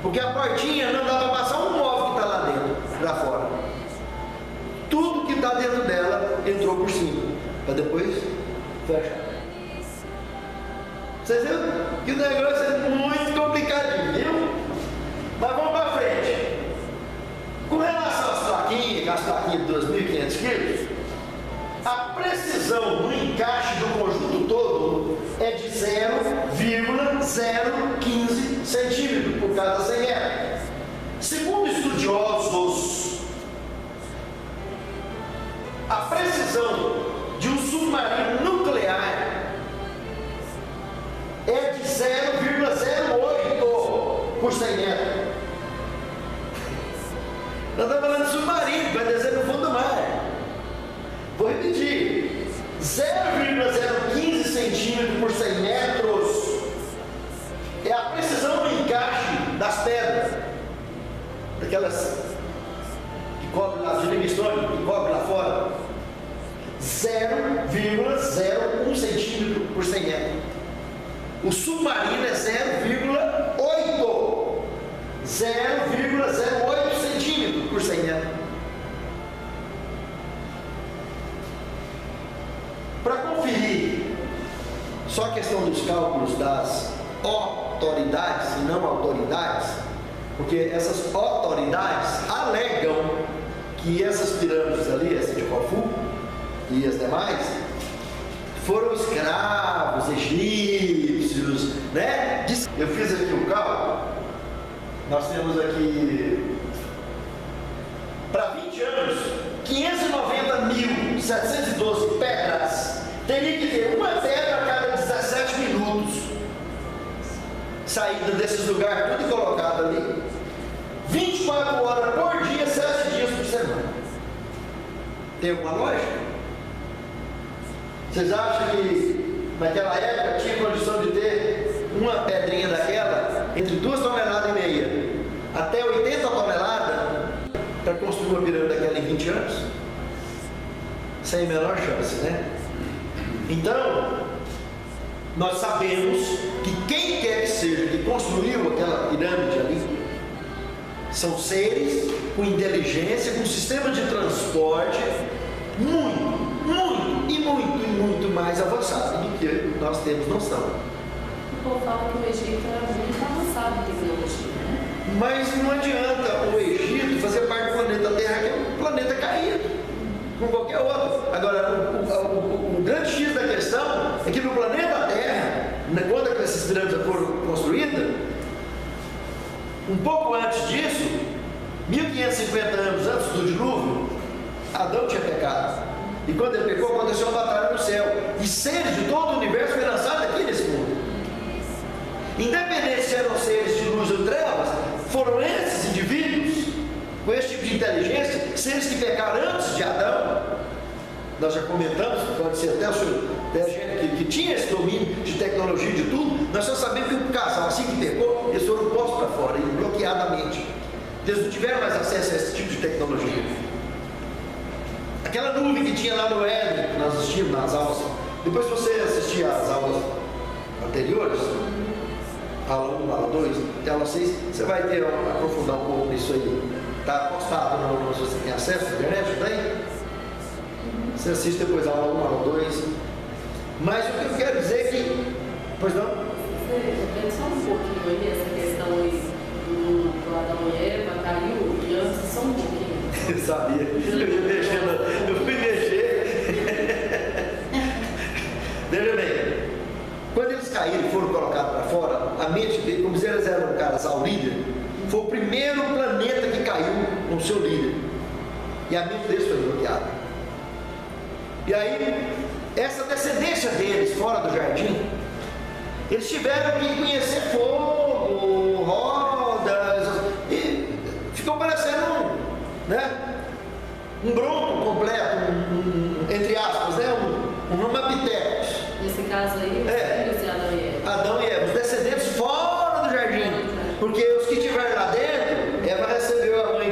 porque a portinha não dá para passar um móvel que está lá dentro, lá fora. Tudo que está dentro dela entrou por cima, para depois fechar. Vocês viram que o negócio é muito complicadinho, viu? Mas vamos para frente. Com relação às plaquinhas, as plaquinhas de 2.500 quilos, a precisão no encaixe do conjunto todo é de 0,015 centímetros por cada 100 metros. Segundo estudiosos, a precisão de um submarino nuclear é de 0,08 por 100 metros. Nós estamos falando de submarino, vai descer no fundo do mar. Vou repetir: 0,015 centímetros por 100 metros é a precisão do encaixe das pedras, daquelas que cobrem lá, de limestone, que cobrem lá fora. 0,01 centímetro por 100 metros. O submarino é 0,08 centímetros por 100 metros. Para conferir só a questão dos cálculos das autoridades e não autoridades, porque essas autoridades alegam que essas pirâmides ali, essa de Khufu e as demais, foram escravos egípcios, né? Eu fiz aqui o cálculo. Nós temos aqui, para 20 anos, 590.712 pedras. Teria que ter uma pedra a cada 17 minutos. Saída desses lugares, tudo colocado ali. 24 horas por dia, 7 dias por semana. Tem alguma lógica? Vocês acham que naquela época tinha condição de ter uma pedrinha daquela entre 2,5 toneladas até 80 toneladas para construir uma pirâmide daquela em 20 anos? Sem a menor chance, né? Então, nós sabemos que quem quer que seja que construiu aquela pirâmide ali são seres com inteligência, com sistema de transporte muito mais avançado do que nós temos noção. O povo fala que o Egito era muito avançado em tecnologia, né? Mas não adianta o Egito fazer parte do planeta Terra, que é um planeta caído, como qualquer outro. Agora, o grande X da questão é que no planeta Terra, quando essas pirâmides foram construídas, um pouco antes disso, 1550 anos antes do dilúvio, Adão tinha pecado. E quando ele pecou, aconteceu uma batalha no céu. E seres de todo o universo foram lançados aqui nesse mundo. Independente se eram seres de luz ou trevas, foram esses indivíduos, com esse tipo de inteligência, seres que pecaram antes de Adão. Nós já comentamos, pode ser até gente que tinha esse domínio de tecnologia e de tudo. Nós só sabemos que o casal, assim que pecou, eles foram postos para fora, bloqueadamente. Eles não tiveram mais acesso a esse tipo de tecnologia. Aquela nuvem que tinha lá no Éden, que nós assistimos nas aulas, depois se você assistir às aulas anteriores, aula 1, aula 2, até aula 6, você vai ter aprofundar um pouco nisso aí. Está postado, se você tem acesso à internet, tem? Você assiste depois a aula 1, aula 2. Mas o que eu quero dizer é que... Pois não? Você pensa um pouquinho aí, essa questão aí do Adão e Eva, caiu, e antes só um pouquinho. Eu sabia, eu fui mexer. Veja bem, quando eles caíram e foram colocados para fora, a mente dele, como eles eram um casal líder, foi o primeiro planeta que caiu com o seu líder. E a mente deles foi bloqueada. E aí, essa descendência deles fora do jardim, eles tiveram que conhecer fogo, rodas, e ficou parecendo um bronco completo, entre aspas, um Ramapithecus. Nesse caso aí, os filhos de Adão Adão e Eva, os descendentes fora do jardim, porque os que estiverem lá dentro, Eva recebeu a mãe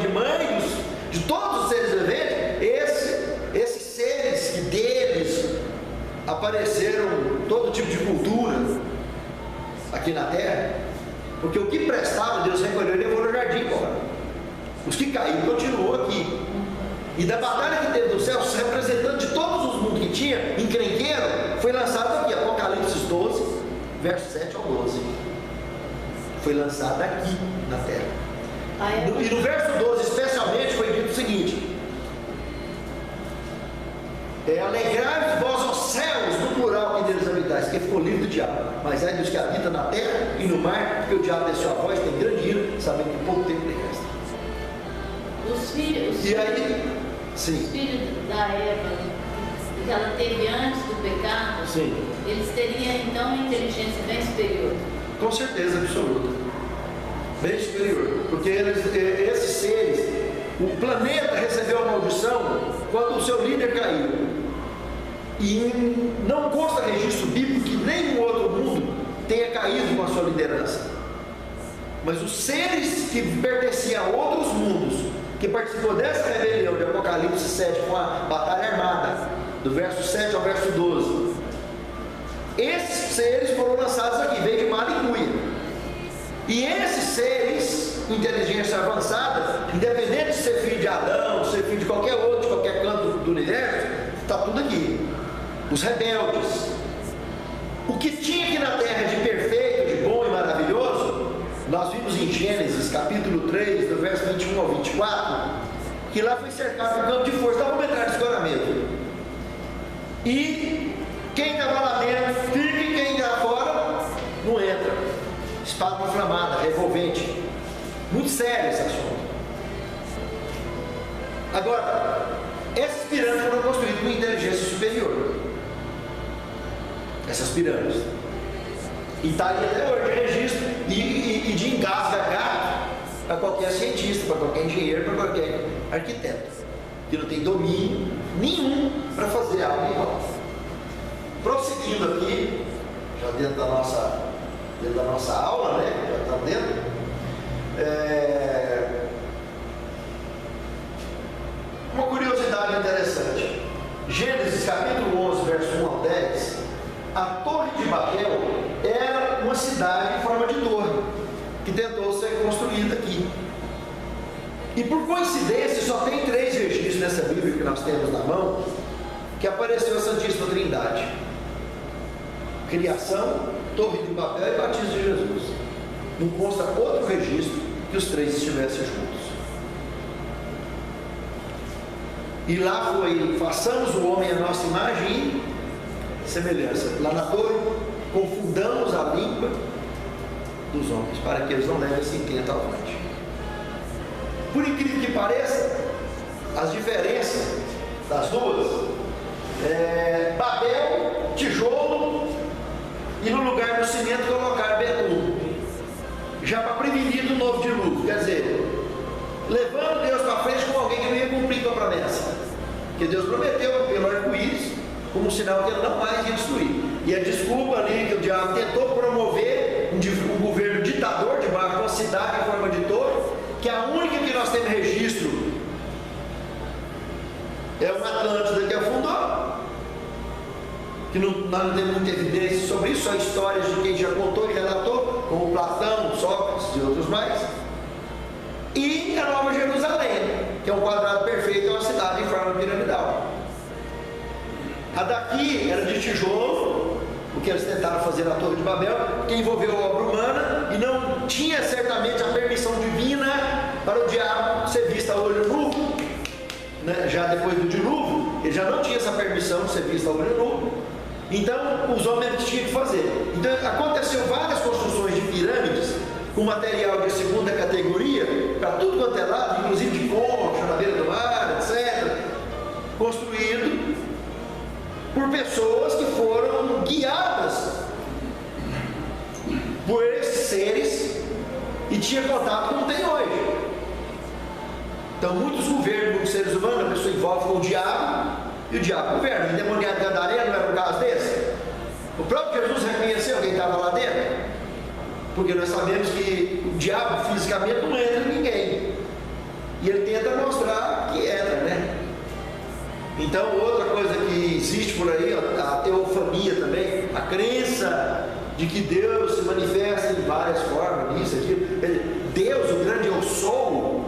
de todos os seres viventes, esses seres que deles apareceram todo tipo de cultura aqui na terra, porque o que prestava Deus recolheu e levou no jardim fora. Os que caíram continuou aqui. E da batalha que teve dos céus, representante de todos os mundos que tinha, encrenqueiro, foi lançado aqui, Apocalipse 12, verso 7 ao 12. Foi lançado aqui na terra. E no verso 12 especialmente foi dito o seguinte: alegrai-vos vós aos céus, no plural, que deles habitais, que ficou livre do diabo, mas é dos que habitam na terra e no mar, porque o diabo desceu a voz, tem grande ira, sabendo que pouco tempo lhe resta. Os filhos da Eva, que ela teve antes do pecado, sim, eles teriam então uma inteligência bem superior. Com certeza absoluta, bem superior, porque esses seres, o planeta recebeu a maldição quando o seu líder caiu, e não consta registro bíblico que nenhum outro mundo tenha caído com a sua liderança, mas os seres que pertenciam a outros mundos, que participou dessa rebelião de Apocalipse 7 com a batalha armada, do verso 7 ao verso 12, esses seres foram lançados aqui, veio de Malicuia. E esses seres, inteligência avançada, independente de ser filho de Adão, ser filho de qualquer outro, de qualquer canto do universo, está tudo aqui. Os rebeldes. O que tinha aqui na terra de perfeito, de bom e maravilhoso, nós vimos em Gênesis, capítulo 3, do verso 21 ao 24, que lá foi cercado um campo de força, dá para entrar de escoramento. E quem estava lá dentro fica, e quem está fora não entra. Espada inflamada, revolvente. Muito sério esse assunto. Agora, essas pirâmides foram construídas com inteligência superior. Essas pirâmides. E está ali até hoje de registro e de engasga para qualquer cientista, para qualquer engenheiro, para qualquer arquiteto, que não tem domínio nenhum para fazer algo igual. Prosseguindo aqui, já dentro da nossa aula, né? Já está dentro. Uma curiosidade interessante. Gênesis capítulo 11, verso 1 ao 10. A Torre de Babel era uma cidade em forma de torre, que tentou ser construída aqui. E por coincidência, só tem 3 registros nessa Bíblia que nós temos na mão, que apareceu a Santíssima Trindade: criação, Torre de Babel e batismo de Jesus. Não consta outro registro que os 3 estivessem juntos. E lá foi: façamos o homem à nossa imagem e semelhança. Lá na torre, confundamos a língua dos homens, para que eles não levem esse intento avante. Por incrível que pareça, as diferenças das duas, Babel, tijolo, e no lugar do cimento colocar betume, já para prevenir do novo dilúvio. Quer dizer, levando Deus para frente com alguém que não ia cumprir com a promessa, que Deus prometeu pelo arco-íris, como um sinal que ele não mais ia destruir. E a desculpa ali que o diabo tentou promover um governo ditador debaixo de uma cidade em forma de torre, que a única que nós temos registro é uma Atlântida que afundou, que nós não temos muita evidência sobre isso, só histórias de quem já contou e relatou, como Platão, Sócrates e outros mais. E a Nova Jerusalém, que é um quadrado perfeito, é uma cidade em forma piramidal. A daqui era de tijolo, o que eles tentaram fazer na Torre de Babel, que envolveu a obra humana e não tinha certamente a permissão divina para o diabo ser visto a olho nu, né? Já depois do dilúvio, ele já não tinha essa permissão de ser visto a olho nu. Então, os homens tinham que fazer. Então, aconteceu várias construções de pirâmides com material de segunda categoria, para tudo quanto é lado, inclusive de concha, na beira do mar, etc., construído por pessoas que foram guiadas por esses seres e tinha contato como tem hoje. Então, muitos governos, muitos seres humanos, a pessoa envolve com o diabo e o diabo governa. O endemoniado Gadareno não era um caso desse? O próprio Jesus reconheceu que estava lá dentro? Porque nós sabemos que o diabo fisicamente não entra em ninguém. E ele tenta mostrar que entra, né? Então, outra coisa que existe por aí, a teofania também, a crença de que Deus se manifesta em várias formas, isso, aquilo. Deus, o grande eu sou,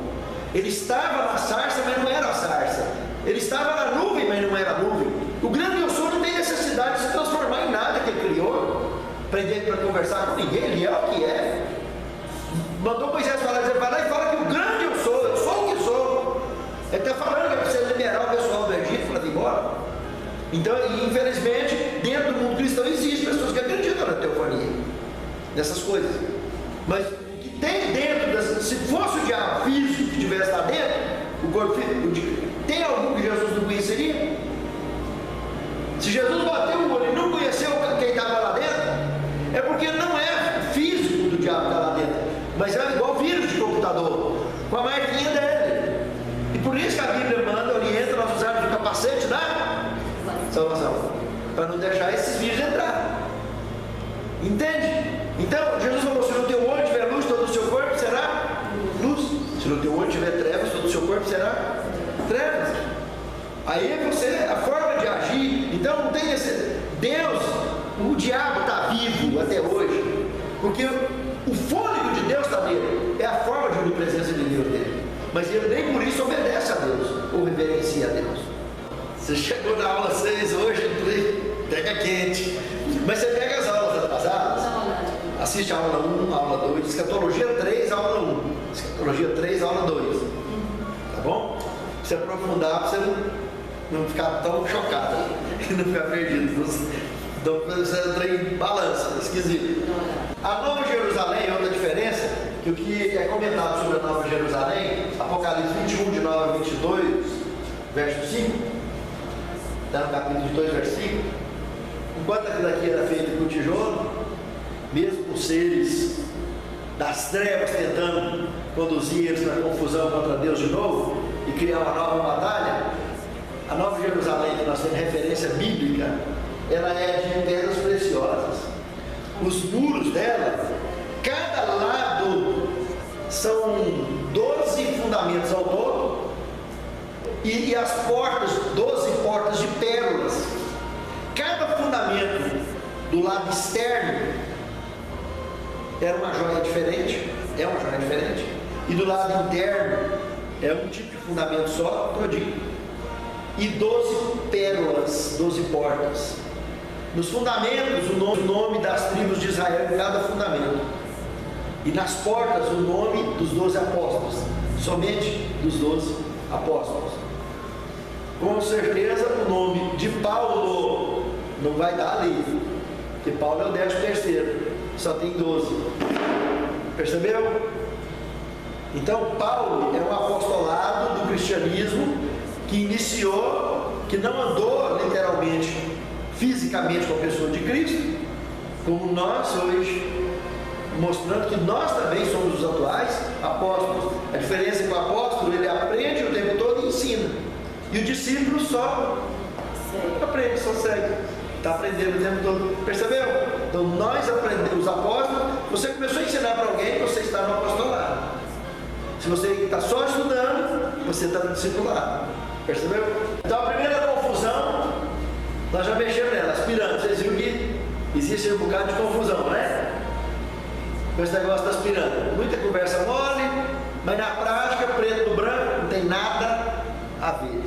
ele estava na sarça, mas não era a sarça. Ele estava na nuvem, mas não era a nuvem. O grande eu sou não tem necessidade de se transformar em nada que ele criou, para conversar com ninguém, ele é o que é. Mandou Moisés falar, vai lá e fala que o grande eu sou o que sou. Ele está falando que é preciso liberar o pessoal do Egito para ir embora. Então, infelizmente, dentro do mundo cristão existem pessoas que acreditam na teofania, nessas coisas. Mas o que tem dentro, se fosse o diabo físico que estivesse lá dentro, o corpo físico, tem algum que Jesus não conheceria? Se Jesus bateu o olho e não conheceu quem estava lá dentro, é porque não é físico do diabo que está lá dentro, mas é igual vírus de computador, com a marquinha dele. E por isso que a Bíblia orienta nós usarmos o capacete da salvação, para não deixar esses vírus entrar. Entende? Então Jesus falou: se no teu olho tiver luz, todo o seu corpo será luz. Se no teu olho tiver trevas, todo o seu corpo será trevas. Aí a forma de agir, então não tem esse. Deus, o diabo está vivo até hoje, porque o fôlego de Deus está nele, é a forma de onipresença de Deus dele. Mas ele nem por isso obedece a Deus, ou reverencia a Deus. Você chegou na aula 6 hoje, pega quente. Mas você pega as aulas atrasadas, assiste a aula 1, a aula 2, escatologia 3, aula 1, escatologia 3, aula 2. Tá bom? Pra você aprofundar, para você não ficar tão chocado e não ficar perdido. Então você entra em balança, esquisito. A Nova Jerusalém é outra diferença, que o que é comentado sobre a Nova Jerusalém, Apocalipse 21, de 9 a 22, verso 5, está no capítulo 2, verso 5. Enquanto aquilo aqui era feito com tijolo, mesmo os seres das trevas tentando conduzir eles na confusão contra Deus de novo e criar uma nova batalha, a Nova Jerusalém, que nós temos referência bíblica, ela é de pedras preciosas. Os muros dela, cada lado são 12 fundamentos ao todo, e as portas, 12 portas de pérolas. Cada fundamento do lado externo era uma joia diferente, é uma joia diferente, e do lado interno é um tipo de fundamento só, todinho. E 12 pérolas, 12 portas. Nos fundamentos, o nome das tribos de Israel em cada fundamento. E nas portas, o nome dos 12 apóstolos, somente dos 12 apóstolos. Com certeza, o nome de Paulo não vai dar ali, porque Paulo é o 13º, só tem 12. Percebeu? Então, Paulo é um apostolado do cristianismo que iniciou, que não andou literalmente, fisicamente com a pessoa de Cristo, como nós hoje, mostrando que nós também somos os atuais apóstolos. A diferença é que o apóstolo, ele aprende o tempo todo e ensina, e o discípulo só aprende, só segue, está aprendendo o tempo todo. Percebeu? Então nós aprendemos, os apóstolos, você começou a ensinar para alguém, você está no apostolado. Se você está só estudando, você está no discipulado. Percebeu? Então a primeira confusão, nós já mexemos nela, as pirâmides. Vocês viram que existe um bocado de confusão, né? Com esse negócio das pirâmides. Muita conversa mole, mas na prática, preto no branco, não tem nada a ver.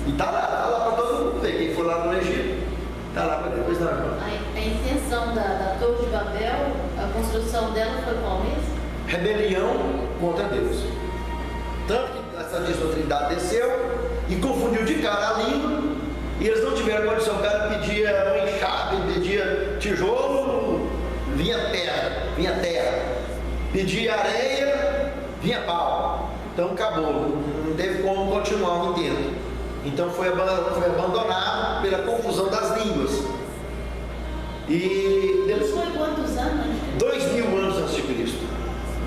E está lá para todo mundo ver. Quem for lá no Egito, está lá para depois na irmã. A intenção da Torre de Babel, a construção dela foi qual mesmo? Rebelião contra Deus. Tanto que a Santíssima Trindade desceu e confundiu de cara a língua, e eles não tiveram condição. O cara pedia um enxágue, pedia tijolo, vinha terra, pedia areia, vinha pau. Então acabou, não teve como continuar o intento. Então foi abandonado pela confusão das línguas. E Isso foi quantos anos? 2000 anos antes de Cristo.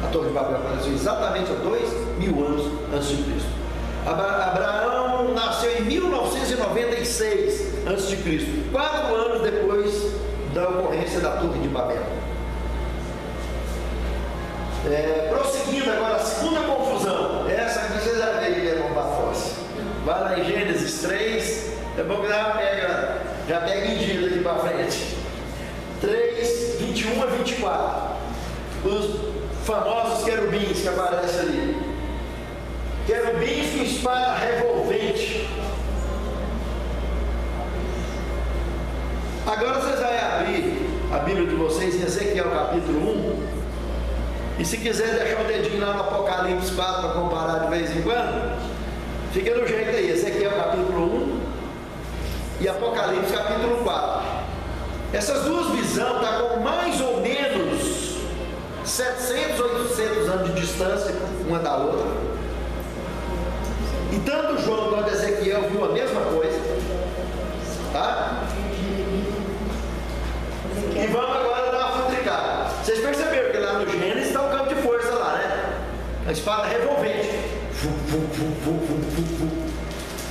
A Torre de Babel apareceu exatamente há 2000 anos antes de Cristo. Abraão nasceu em 1996 antes de Cristo, 4 anos depois da ocorrência da Torre de Babel. Prosseguindo agora, a segunda confusão. Essa aqui vocês já viram com Bafós. Vai lá em Gênesis 3. É bom que já pega em dia daqui para frente. 3, 21 a 24. Os famosos querubins que aparecem ali. Querubins com espada revolvente. Agora vocês vão abrir a Bíblia de vocês em Ezequiel capítulo 1. E se quiser deixar o dedinho lá no Apocalipse 4 para comparar de vez em quando, fica do jeito aí, Ezequiel capítulo 1 e Apocalipse capítulo 4. Essas duas visões estão com mais ou menos 700, 800 anos de distância uma da outra. E tanto João quanto Ezequiel viu a mesma coisa. Tá? E vamos agora dar uma futricada. Vocês perceberam que lá no Gênesis está o campo de força lá, né? A espada revolvente.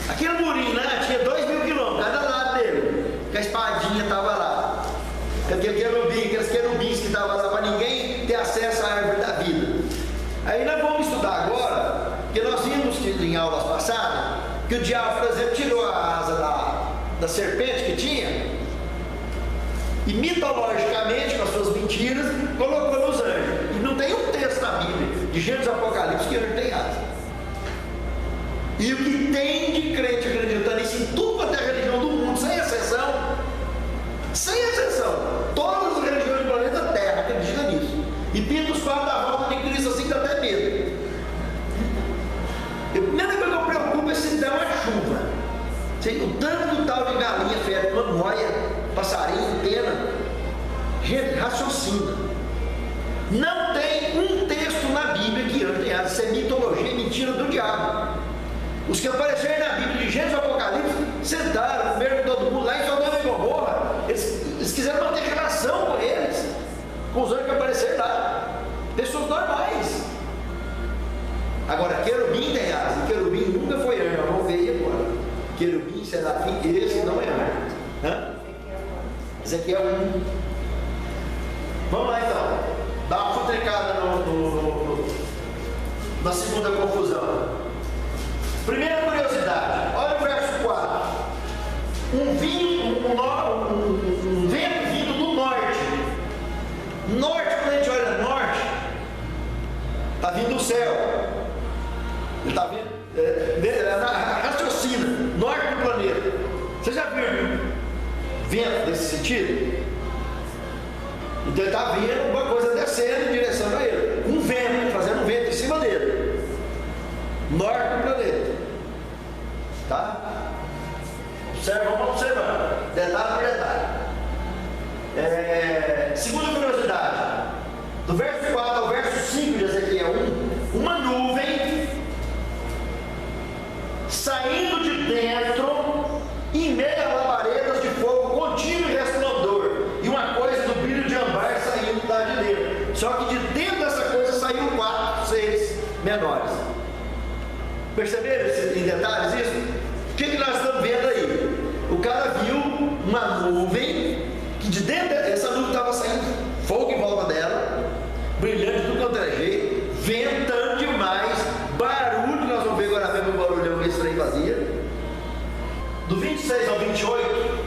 Aquele murinho lá tinha 2.000 quilômetros, cada lado dele. Que a espadinha estava lá. Aqueles querubins que estavam lá para ninguém ter acesso à árvore da vida. Aí nós vamos estudar agora, que nós vimos em aulas passadas, que o diabo, por exemplo, tirou a asa da serpente que tinha. E mitologicamente, com as suas mentiras, colocou nos anjos. E não tem um texto na Bíblia, de Gênesis Apocalipse, que ele tem asa. E o que tem de crente acreditando nisso em tudo quanto é religião do mundo, sem exceção, todas as religiões do planeta Terra acreditam nisso. E pinta os quadros da volta de Cristo assim que dá até medo. A primeira coisa que eu preocupo é se der uma chuva. O tanto que o tal de galinha fede uma moia, passarinho, pena. Gente, raciocina. Não tem um texto na Bíblia que antes tem asa. Isso é mitologia, mentira do diabo. Os que apareceram na Bíblia de Gênesis e Apocalipse sentaram, comeram com todo mundo lá em Sodoma e Gomorra. Eles quiseram manter relação com eles, com os anjos que apareceram lá. Pessoas normais. Agora, querubim tem asa. Querubim nunca foi anjo. Vamos ver aí agora. Querubim, serafim, esse não é anjo. Ezequiel 1. Vamos lá então. Dá uma futricada na segunda confusão. Primeira curiosidade. Olha o verso 4. Um vento vindo do norte. Norte, quando a gente olha norte, está vindo do céu. Ele está vindo. Raciocina, norte do planeta. Você já viu vento desse sentido? Então ele está vendo uma coisa descendo em direção a ele. Um vento, fazendo um vento em cima dele. Norte do planeta. Tá? Vamos observar. Detalhe por detalhe. Segunda curiosidade. Do verso 4 ao verso 5 de Ezequiel 1, uma nuvem saindo de dentro em meio a labaredas de fogo contínuo e resplendor, e uma coisa do brilho de ambar saindo lá de dentro. Só que de dentro dessa coisa saíram 4 seres menores. Perceberam em detalhes isso? O que nós estamos vendo aí? O cara viu uma nuvem, que de dentro dessa nuvem estava saindo fogo em volta dela, brilhando de tudo quanto é jeito, ventando demais, barulho, nós vamos ver agora mesmo o barulhão que esse trem fazia. Do 26 ao 28,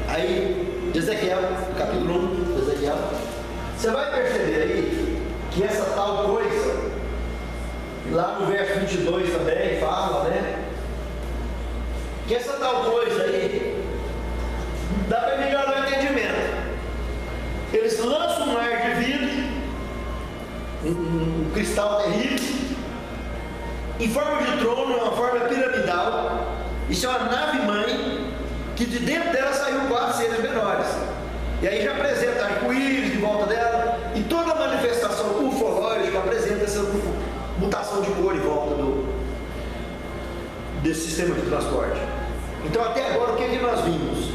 aí, de Ezequiel, capítulo 1 de Ezequiel, você vai perceber aí que essa tal coisa, lá no verso 22 também fala, né? Que essa tal coisa aí dá para melhorar o entendimento. Eles lançam um mar de vidro, um cristal terrível, em forma de trono, uma forma piramidal. Isso é uma nave-mãe, que de dentro dela saiu 4 seres menores. E aí já apresenta arco-íris de volta dela, e toda a manifestação ufológica apresenta essa mutação de cor em volta desse sistema de transporte. Então até agora o que nós vimos?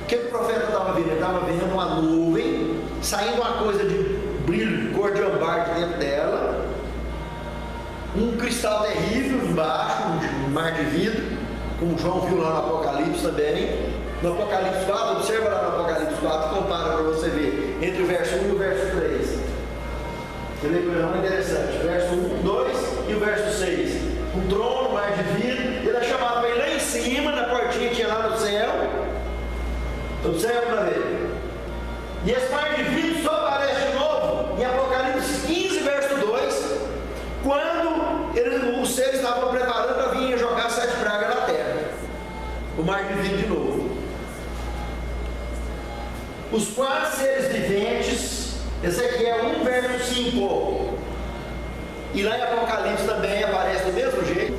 O que o profeta estava vendo? Ele estava vendo uma nuvem, saindo uma coisa de brilho, de cor de ambar de dentro dela, um cristal terrível embaixo, um mar de vidro, como João viu lá no Apocalipse também, No Apocalipse 4, observa lá no Apocalipse 4, compara para você ver entre o verso 1 e o verso 3. Você vê que o irmão é interessante. O verso 1, 2 e o verso 6. Um trono, mar de vidro. Ele é chamado para ir lá em cima, na portinha que tinha lá no céu. Observa para ver. E esse mar de vidro só aparece de novo em Apocalipse 15, verso 2, quando os seres estavam preparando para vir jogar 7 pragas na terra. O mar de vidro de novo. Os 4 seres viventes, Ezequiel 1, verso 5, e lá em Apocalipse também aparece do mesmo jeito,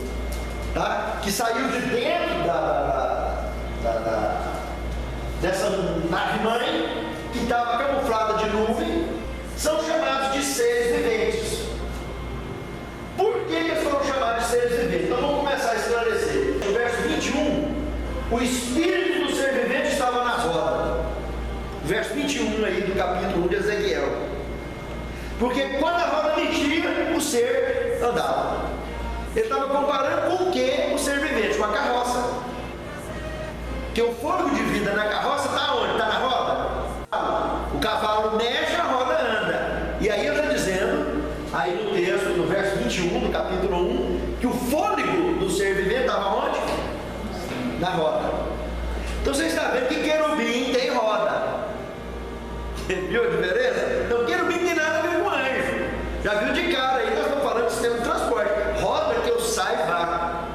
tá? Que saiu de dentro dessa nave-mãe, que estava camuflada de nuvem, são chamados de seres viventes. Por que eles foram chamados de seres viventes? Então vamos começar a esclarecer. No verso 21, o espírito do ser vivente estava nas rodas. Verso 21 aí do capítulo 1 de Ezequiel. Porque quando a roda mexia, o ser andava. Ele estava comparando com o que? O ser vivente, com a carroça. Porque o fôlego de vida na carroça está onde? Está na roda. O cavalo mexe, a roda anda. E aí ele está dizendo, aí no texto, no verso 21 do capítulo 1, que o fôlego do ser vivente estava onde? Na roda. Então você está vendo que querubim tem roda. Viu a diferença? Então querubim não tem nada a ver com anjo. Já viu de cara aí, nós estamos falando de sistema de transporte. Roda que eu saiba,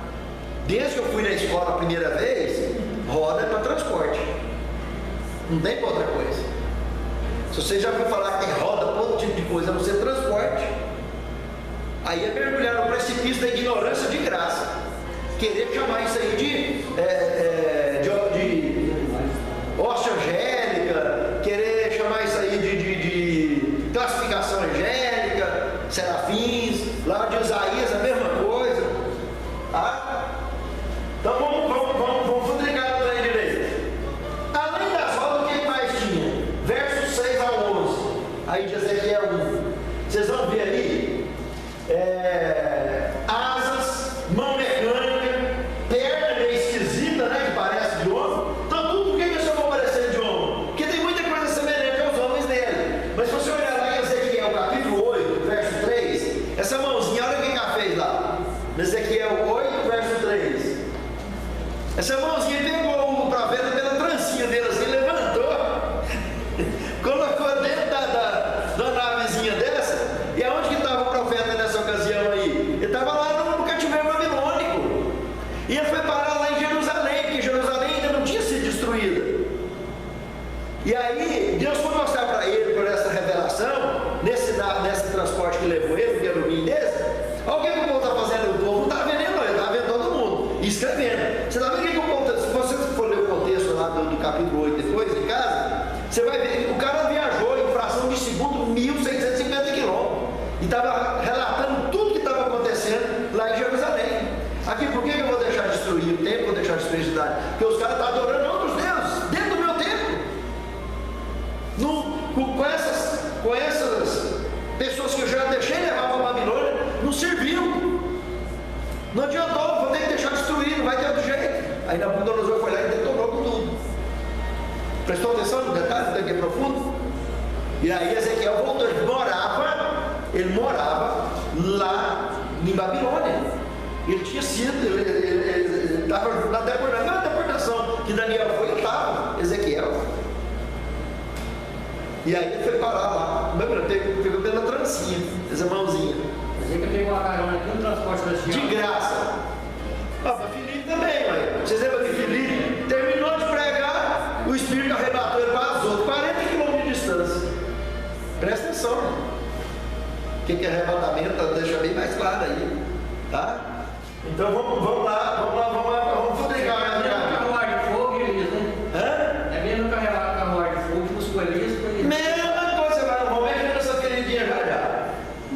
desde que eu fui na escola a primeira vez, roda é para transporte. Não tem para outra coisa. Se você já ouviu falar que tem roda para outro tipo de coisa, a não ser transporte, aí é mergulhar no precipício da ignorância de graça. Querer chamar isso aí de hóstia angélica, querer chamar isso aí de classificação angélica, serafins, lá de Isaías a mesma coisa. Tá? Então vamos fudricar no trem direito. Além das rodas, o que mais tinha? Versos 6 a 11, aí de Ezequiel 1. Vocês vão ver aí, asas, mão mecânica, perna meio esquisita, né, que parece de homem. Então tudo por que eles estão parecendo de homem? Porque tem muita coisa semelhante aos homens dele. Mas se você olhar lá em Ezequiel capítulo 8, verso 3, essa mãozinha, olha o que ela fez lá. Ezequiel 8, verso 3. Essa mãozinha pegou o profeta pela trancinha dele assim, levantou, colocou dentro da navezinha dessa. E aonde que estava o profeta nessa ocasião aí? Ele estava lá no cativeiro babilônico. E ele foi parar lá em Jerusalém, porque Jerusalém ainda não tinha sido destruída. E aí Deus foi mostrar para ele, por essa revelação, nesse transporte que levou ele, que era o vinho desse. Olha o que o povo está fazendo. O povo não estava vendo ele, não, ele estava vendo todo mundo e escrevendo. Você está vendo o que o povo está. Se você for ler o contexto lá do capítulo 8 depois, em casa, você vai ver. O cara viajou em fração de segundo 1.650 quilômetros e estava relatando tudo que estava acontecendo lá em Jerusalém. Aqui, por que eu vou deixar destruir o templo, vou deixar destruir a cidade? Porque os caras estão adorando outros deuses dentro do meu templo. Com essas pessoas que eu já deixei levar para a Babilônia, não serviu. Não adiantou, vou ter que deixar destruir, não vai ter outro jeito. Aí Nabucodonosor foi lá e detonou com tudo. Prestou atenção no detalhe, daqui é profundo? E aí Ezequiel voltou, ele morava lá em Babilônia. Ele tinha sido, ele estava na deportação que Daniel foi, ele estava, Ezequiel. E aí ele foi parar lá, pegou pela trancinha, essa mãozinha. Você que pegou a carona aqui no transporte da Chico. De graça. Para Filipe também, mãe. Vocês lembram que Filipe terminou de pregar, o Espírito arrebatou ele para as outras, 40 quilômetros de distância. Presta atenção, né? O que é arrebatamento? Deixa bem mais claro aí. Tá? Então vamos lá, vamos fudrigar a minha carruagem de fogo e Elias, né? Hã? É mesmo carruagem de fogo que buscou Elias. Mesma coisa, mas não vou mexer nessa queridinha já.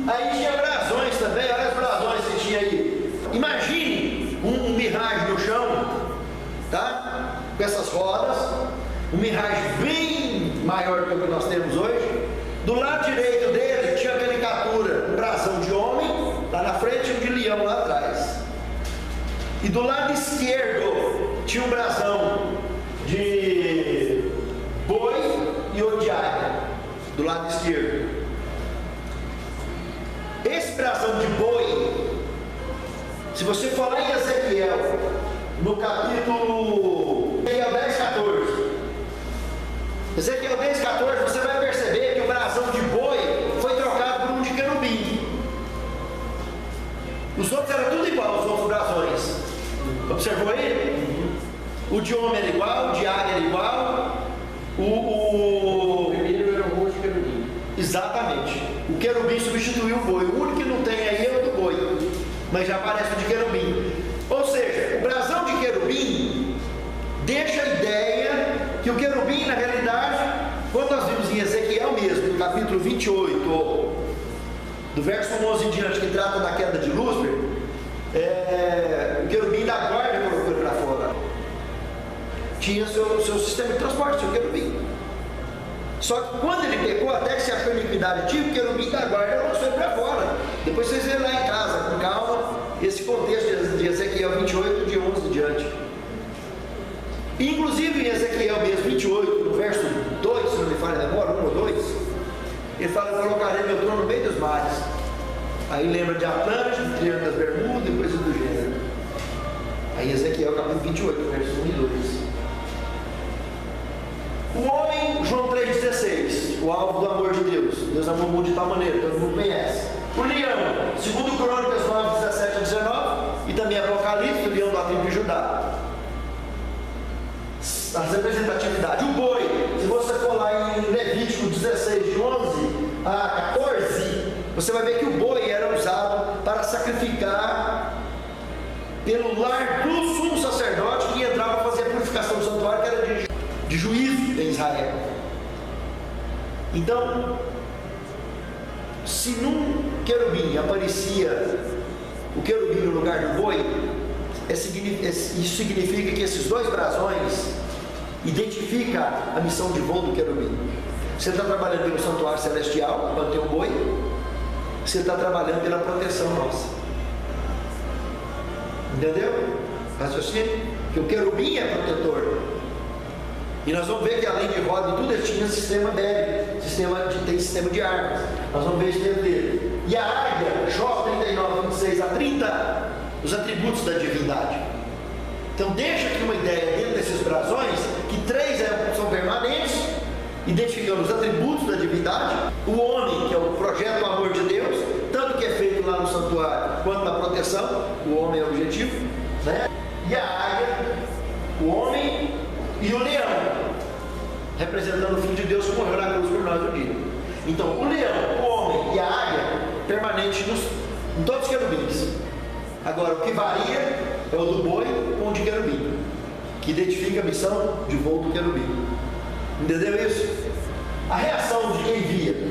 Aí tinha brasões também, olha as brasões que tinha aí. Imagine um mirage no chão, tá? Com essas rodas, um mirage bem maior do que o que nós temos hoje. Do lado direito dele tinha a caricatura, um brasão de homem, lá na frente e um de leão lá atrás. E do lado esquerdo tinha um brasão de do lado esquerdo. Esse brasão de boi, se você for lá em Ezequiel, no capítulo Ezequiel 10, 14, Ezequiel 10, 14, você vai perceber que o brasão de boi foi trocado por um de querubim. Os outros eram tudo igual, os outros brasões. Observou aí? O de homem era igual, o de águia era igual. O primeiro era o rosto de querubim. Exatamente. O querubim substituiu o boi. O único que não tem aí é o do boi, mas já aparece o de querubim. Ou seja, o brasão de querubim deixa a ideia que o querubim, na realidade, quando nós vimos em Ezequiel mesmo, no capítulo 28, do verso 11 em diante, que trata da queda de Lúcifer, o querubim da guarda colocou ele para fora. Tinha seu sistema de transporte, seu querubim. Só que quando ele pecou, até que se achou iniquidade, tinha o querubim da guarda, lançou ele para fora. Depois vocês veem lá em casa, com calma, esse contexto de Ezequiel 28, de 11 em diante. Inclusive em Ezequiel mesmo 28, no verso 2, se não me falha a memória, 1 ou 2, ele fala: eu colocarei meu trono no meio dos mares. Aí lembra de Atlântida, do Triângulo das Bermudas e coisas do gênero. Aí Ezequiel capítulo 28, verso 1 e 2. O homem, João 3,16, o alvo do amor de Deus. Deus amou o mundo de tal maneira, todo mundo conhece. O leão, segundo Crônicas 9, 17 a 19, e também Apocalipse, o leão da tribo de Judá. A representatividade. O boi, se você for lá em Levítico 16, de 11 a 14, você vai ver que o boi era usado para sacrificar pelo lar do sumo sacerdote, que entrava para fazer a purificação do santuário, que era de juízo em Israel. Então, se num querubim aparecia o querubim no lugar do boi, isso significa que esses dois brasões identificam a missão de voo do querubim. Você está trabalhando pelo santuário celestial, quando tem um boi, você está trabalhando pela proteção nossa. Entendeu? Raciocínio? Que o querubim é protetor. E nós vamos ver que além de roda e tudo, ele tinha sistema bélico, tem sistema de armas. Nós vamos ver isso dentro dele. E a águia, Jó 39, 26 a 30, os atributos da divindade. Então deixa aqui uma ideia dentro desses brasões, que 3 são permanentes, identificando os atributos da divindade. O homem, que é o projeto do amor de Deus, tanto que é feito lá no santuário, quanto na proteção, o homem é o objetivo, né? E a águia, o homem e o leão, representando o Filho de Deus que morreu na cruz por nós um dia. Então, o leão, o homem e a águia, permanentes em todos os querubins. Agora, o que varia é o do boi com o de querubim, que identifica a missão de voo do querubim. Entendeu isso? A reação de quem via.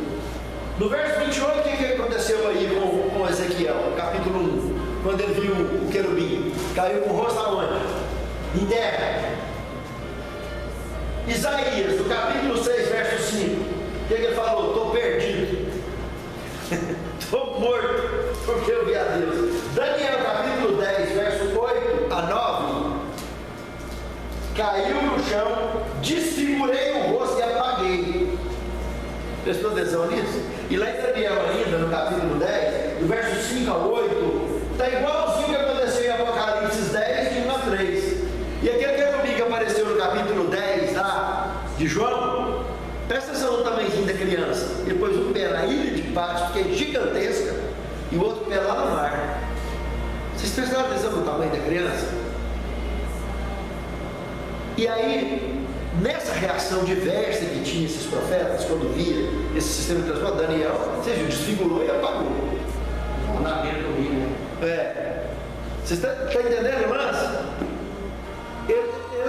No verso 28, o que aconteceu aí com Ezequiel, capítulo 1, quando ele viu o querubim? Caiu com o rosto aonde? Em terra. Isaías, no capítulo 6, verso 5, o que ele falou? Estou perdido. Estou morto, porque eu vi a Deus. Daniel, capítulo 10, verso 8 a 9, caiu no chão, desfigurei o rosto e apaguei. Prestou atenção nisso? E lá em Daniel ainda, no capítulo 10, do verso 5 a 8, está igualzinho que aconteceu em Apocalipse 10, de 1 a 3. E aquele querubim que apareceu no capítulo 10 lá, de João, presta atenção no tamanhozinho da criança. Ele pôs um pé na ilha de Patmos, que é gigantesca, e o outro pé lá no mar. Vocês prestaram atenção no tamanho da criança? E aí, nessa reação diversa que tinha esses profetas, quando via esse sistema de transporte, Daniel, vocês viram, desfigurou e apagou. Na beira do rio, né? Vocês estão entendendo, irmãs?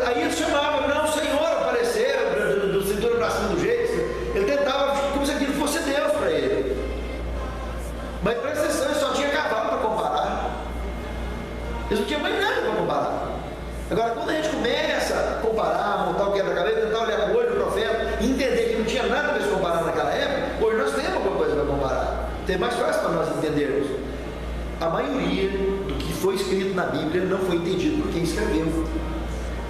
Aí ele chamava, não, o Senhor apareceu, do cintura para cima do jeito. Ele tentava, como se aquilo fosse Deus para ele. Mas presta atenção, ele só tinha cavalo para comparar. Eles não tinham mais nada para comparar. Agora, quando a gente começa a comparar, montar o quebra-cabeça, tentar olhar para o olho do profeta e entender que não tinha nada para se comparar naquela época, hoje nós temos alguma coisa para comparar. Então é mais fácil para nós entendermos. A maioria do que foi escrito na Bíblia não foi entendido por quem escreveu.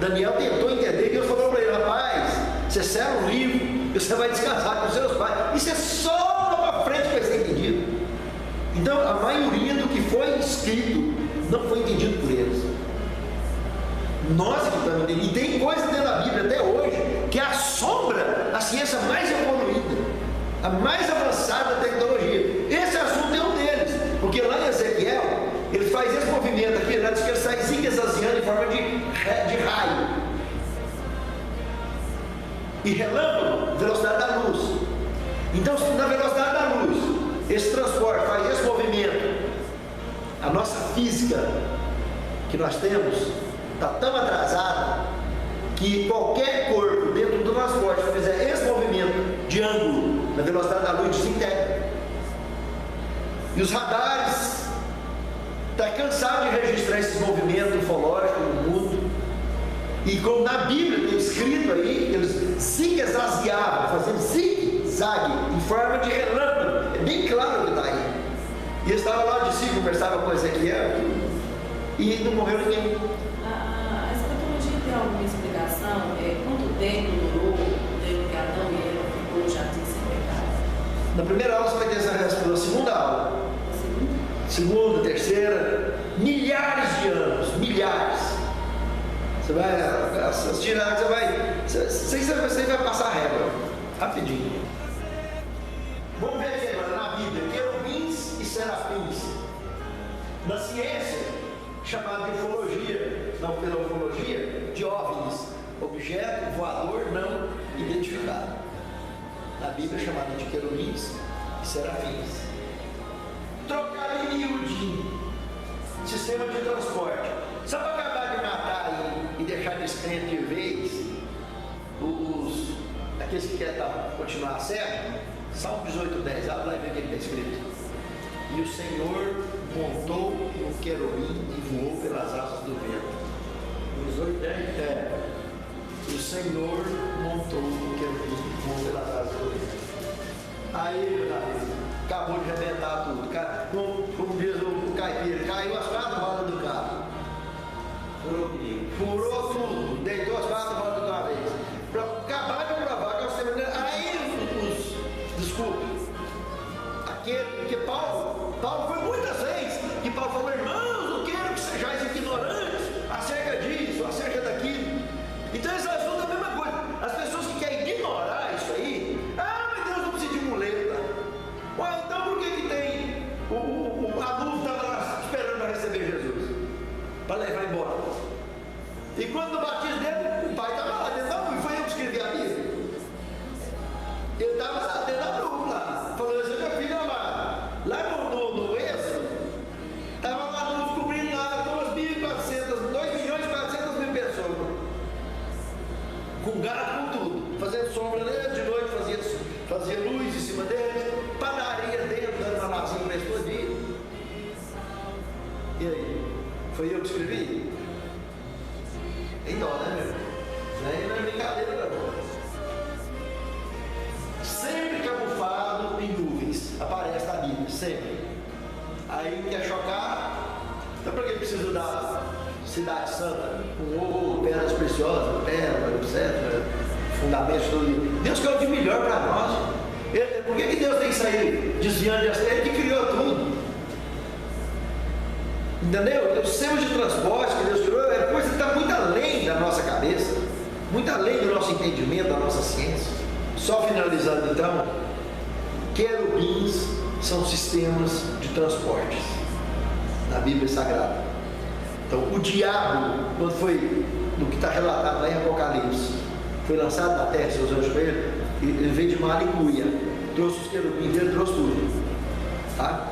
Daniel tentou entender, Deus falou para ele: rapaz, você sela um livro, você vai descansar com seus pais. Isso é só lá para frente que vai ser entendido. Então, a maioria do que foi escrito não foi entendido por eles. Nós que estamos entendendo. E tem coisa dentro da Bíblia até hoje que assombra a ciência mais evoluída, a mais avançada da tecnologia. Esse assunto é um deles, porque lá em Ezequiel, ele faz esse movimento aqui, ele diz que ele sai zigue-zagueando em forma de raio e relâmpago, velocidade da luz. Então, se na velocidade da luz esse transporte faz esse movimento, a nossa física que nós temos está tão atrasada que qualquer corpo dentro do transporte que fizer esse movimento de ângulo na velocidade da luz desintegra. E os radares estão cansados de registrar esses movimentos ufológicos no mundo. E como na Bíblia tem escrito aí, eles zigue-zagueavam, fazendo zigue-zague em forma de relâmpago. É bem claro que está aí. E eles estavam lá de si, conversavam com Ezequiel e não morreu ninguém. A escatologia tem alguma explicação? Quanto tempo durou desde que Adão e Eva ficou no jardim sem pecado? Na primeira aula você vai ter essa resposta. Na segunda aula, segunda, terceira, milhares de anos, milhares. Você vai assistir, você vai passar a régua, rapidinho. Vamos ver aqui agora na Bíblia, querubins e serafins. Na ciência, chamada de ufologia, não pela ufologia, de OVNIs, objeto voador não identificado. Na Bíblia, chamada de querubins e serafins. Trocar em miudinho, sistema de transporte. Só para acabar de matar e deixar descrente de vez aqueles que querem continuar certo, Salmo 18:10, abre lá e vê o que está escrito. E o Senhor montou um querubim e voou pelas asas do vento. 18:10? E o Senhor montou um querubim e voou pelas asas do vento. Aí, meu Deus, acabou de arrebentar tudo. Como diz o caipira, caiu as 4 rodas do carro. Furou tudo, deitou as 4 rodas de uma vez. Para acabar de provar que nós temos. Aí, desculpe, porque Paulo foi muitas vezes que Paulo falou: irmãos, não quero que sejais ignorantes acerca disso, acerca daquilo. Então, esse assunto é a mesma coisa. As pessoas que querem ignorar isso aí, mas Deus não precisa de muleta. Então, por que tem a nuvem estava lá esperando para receber Jesus? Para levar embora. E quando no batismo dele, o pai estava lá dentro da nuvem. Foi eu que escrevi a Bíblia. Ele estava lá dentro da nuvem, lá, falando assim: meu filho amado. Lá no Êxodo, estava lá a nuvem cobrindo lá 2.400.000 pessoas. Com gato, com tudo. Fazendo sombra nele, de noite fazia luz em cima deles. Padaria dentro, dando uma lacinha para explodir. E aí? Foi eu que escrevi? Tem dó, né, meu? Isso aí não é brincadeira, não. Sempre camuflado em nuvens, aparece na Bíblia, sempre. Aí quer chocar, então para que precisa da cidade santa? Com ouro, pedras preciosas, pérola, etc. Fundamentos, tudo. Deus quer o de melhor para nós. Por que Deus tem que sair desviando de acerto? Ele que criou tudo. Entendeu? O sistema de transporte que Deus tirou é coisa que está muito além da nossa cabeça, muito além do nosso entendimento, da nossa ciência. Só finalizando então, querubins são sistemas de transportes na Bíblia Sagrada. Então, o diabo, quando foi, no que está relatado lá em Apocalipse, foi lançado na terra, seus anjos com ele veio de Malicuia, trouxe os querubins, ele trouxe tudo. Tá?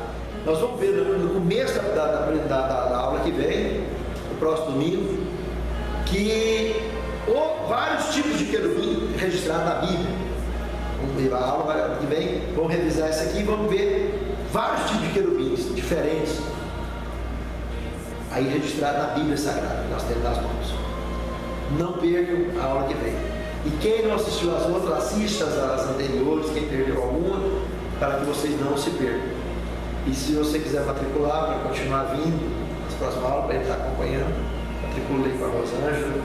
Nós vamos ver no começo da aula que vem, no próximo domingo, que vários tipos de querubim registrados na Bíblia. Vamos ver a aula que vem, vamos revisar essa aqui e vamos ver vários tipos de querubins diferentes aí registrados na Bíblia Sagrada, que nós temos nas mãos. Não percam a aula que vem. E quem não assistiu às outras, assista às anteriores, quem perdeu alguma, para que vocês não se percam. E se você quiser matricular para continuar vindo nas próximas aulas, para ele estar acompanhando, matricula aí com a Rosângela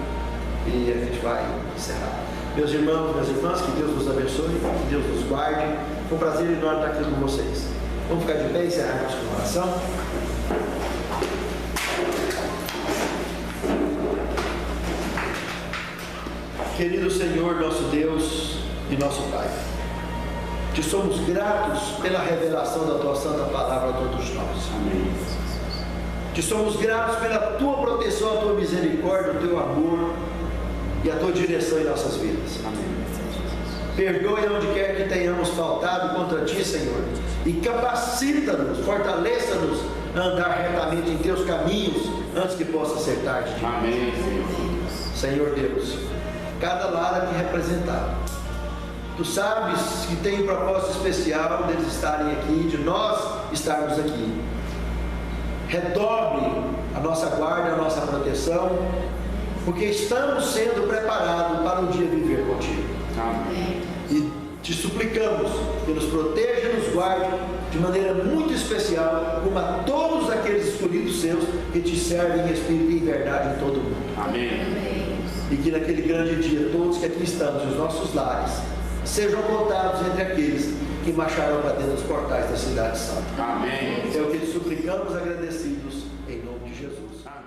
e a gente vai encerrar. Meus irmãos, minhas irmãs, que Deus nos abençoe, que Deus nos guarde. Foi um prazer enorme estar aqui com vocês. Vamos ficar de pé e encerrar nossa oração. Querido Senhor, nosso Deus e nosso Pai, te somos gratos pela revelação da tua santa palavra a todos nós. Amém. Te somos gratos pela tua proteção, a tua misericórdia, o teu amor e a tua direção em nossas vidas. Amém. Perdoe onde quer que tenhamos faltado contra ti, Senhor, e capacita-nos, fortaleça-nos a andar retamente em teus caminhos antes que possa ser tarde. Amém, Senhor. Senhor Deus, cada lar aqui representado, tu sabes que tem um propósito especial deles estarem aqui, de nós estarmos aqui. Redobre a nossa guarda, a nossa proteção, porque estamos sendo preparados para um dia viver contigo. Amém. E te suplicamos que nos proteja e nos guarde de maneira muito especial, como a todos aqueles escolhidos seus que te servem em espírito e em verdade em todo o mundo. Amém. E que naquele grande dia todos que aqui estamos, os nossos lares, sejam contados entre aqueles que marcharão para dentro dos portais da cidade santa. Amém. É o que te suplicamos agradecidos em nome de Jesus. Amém.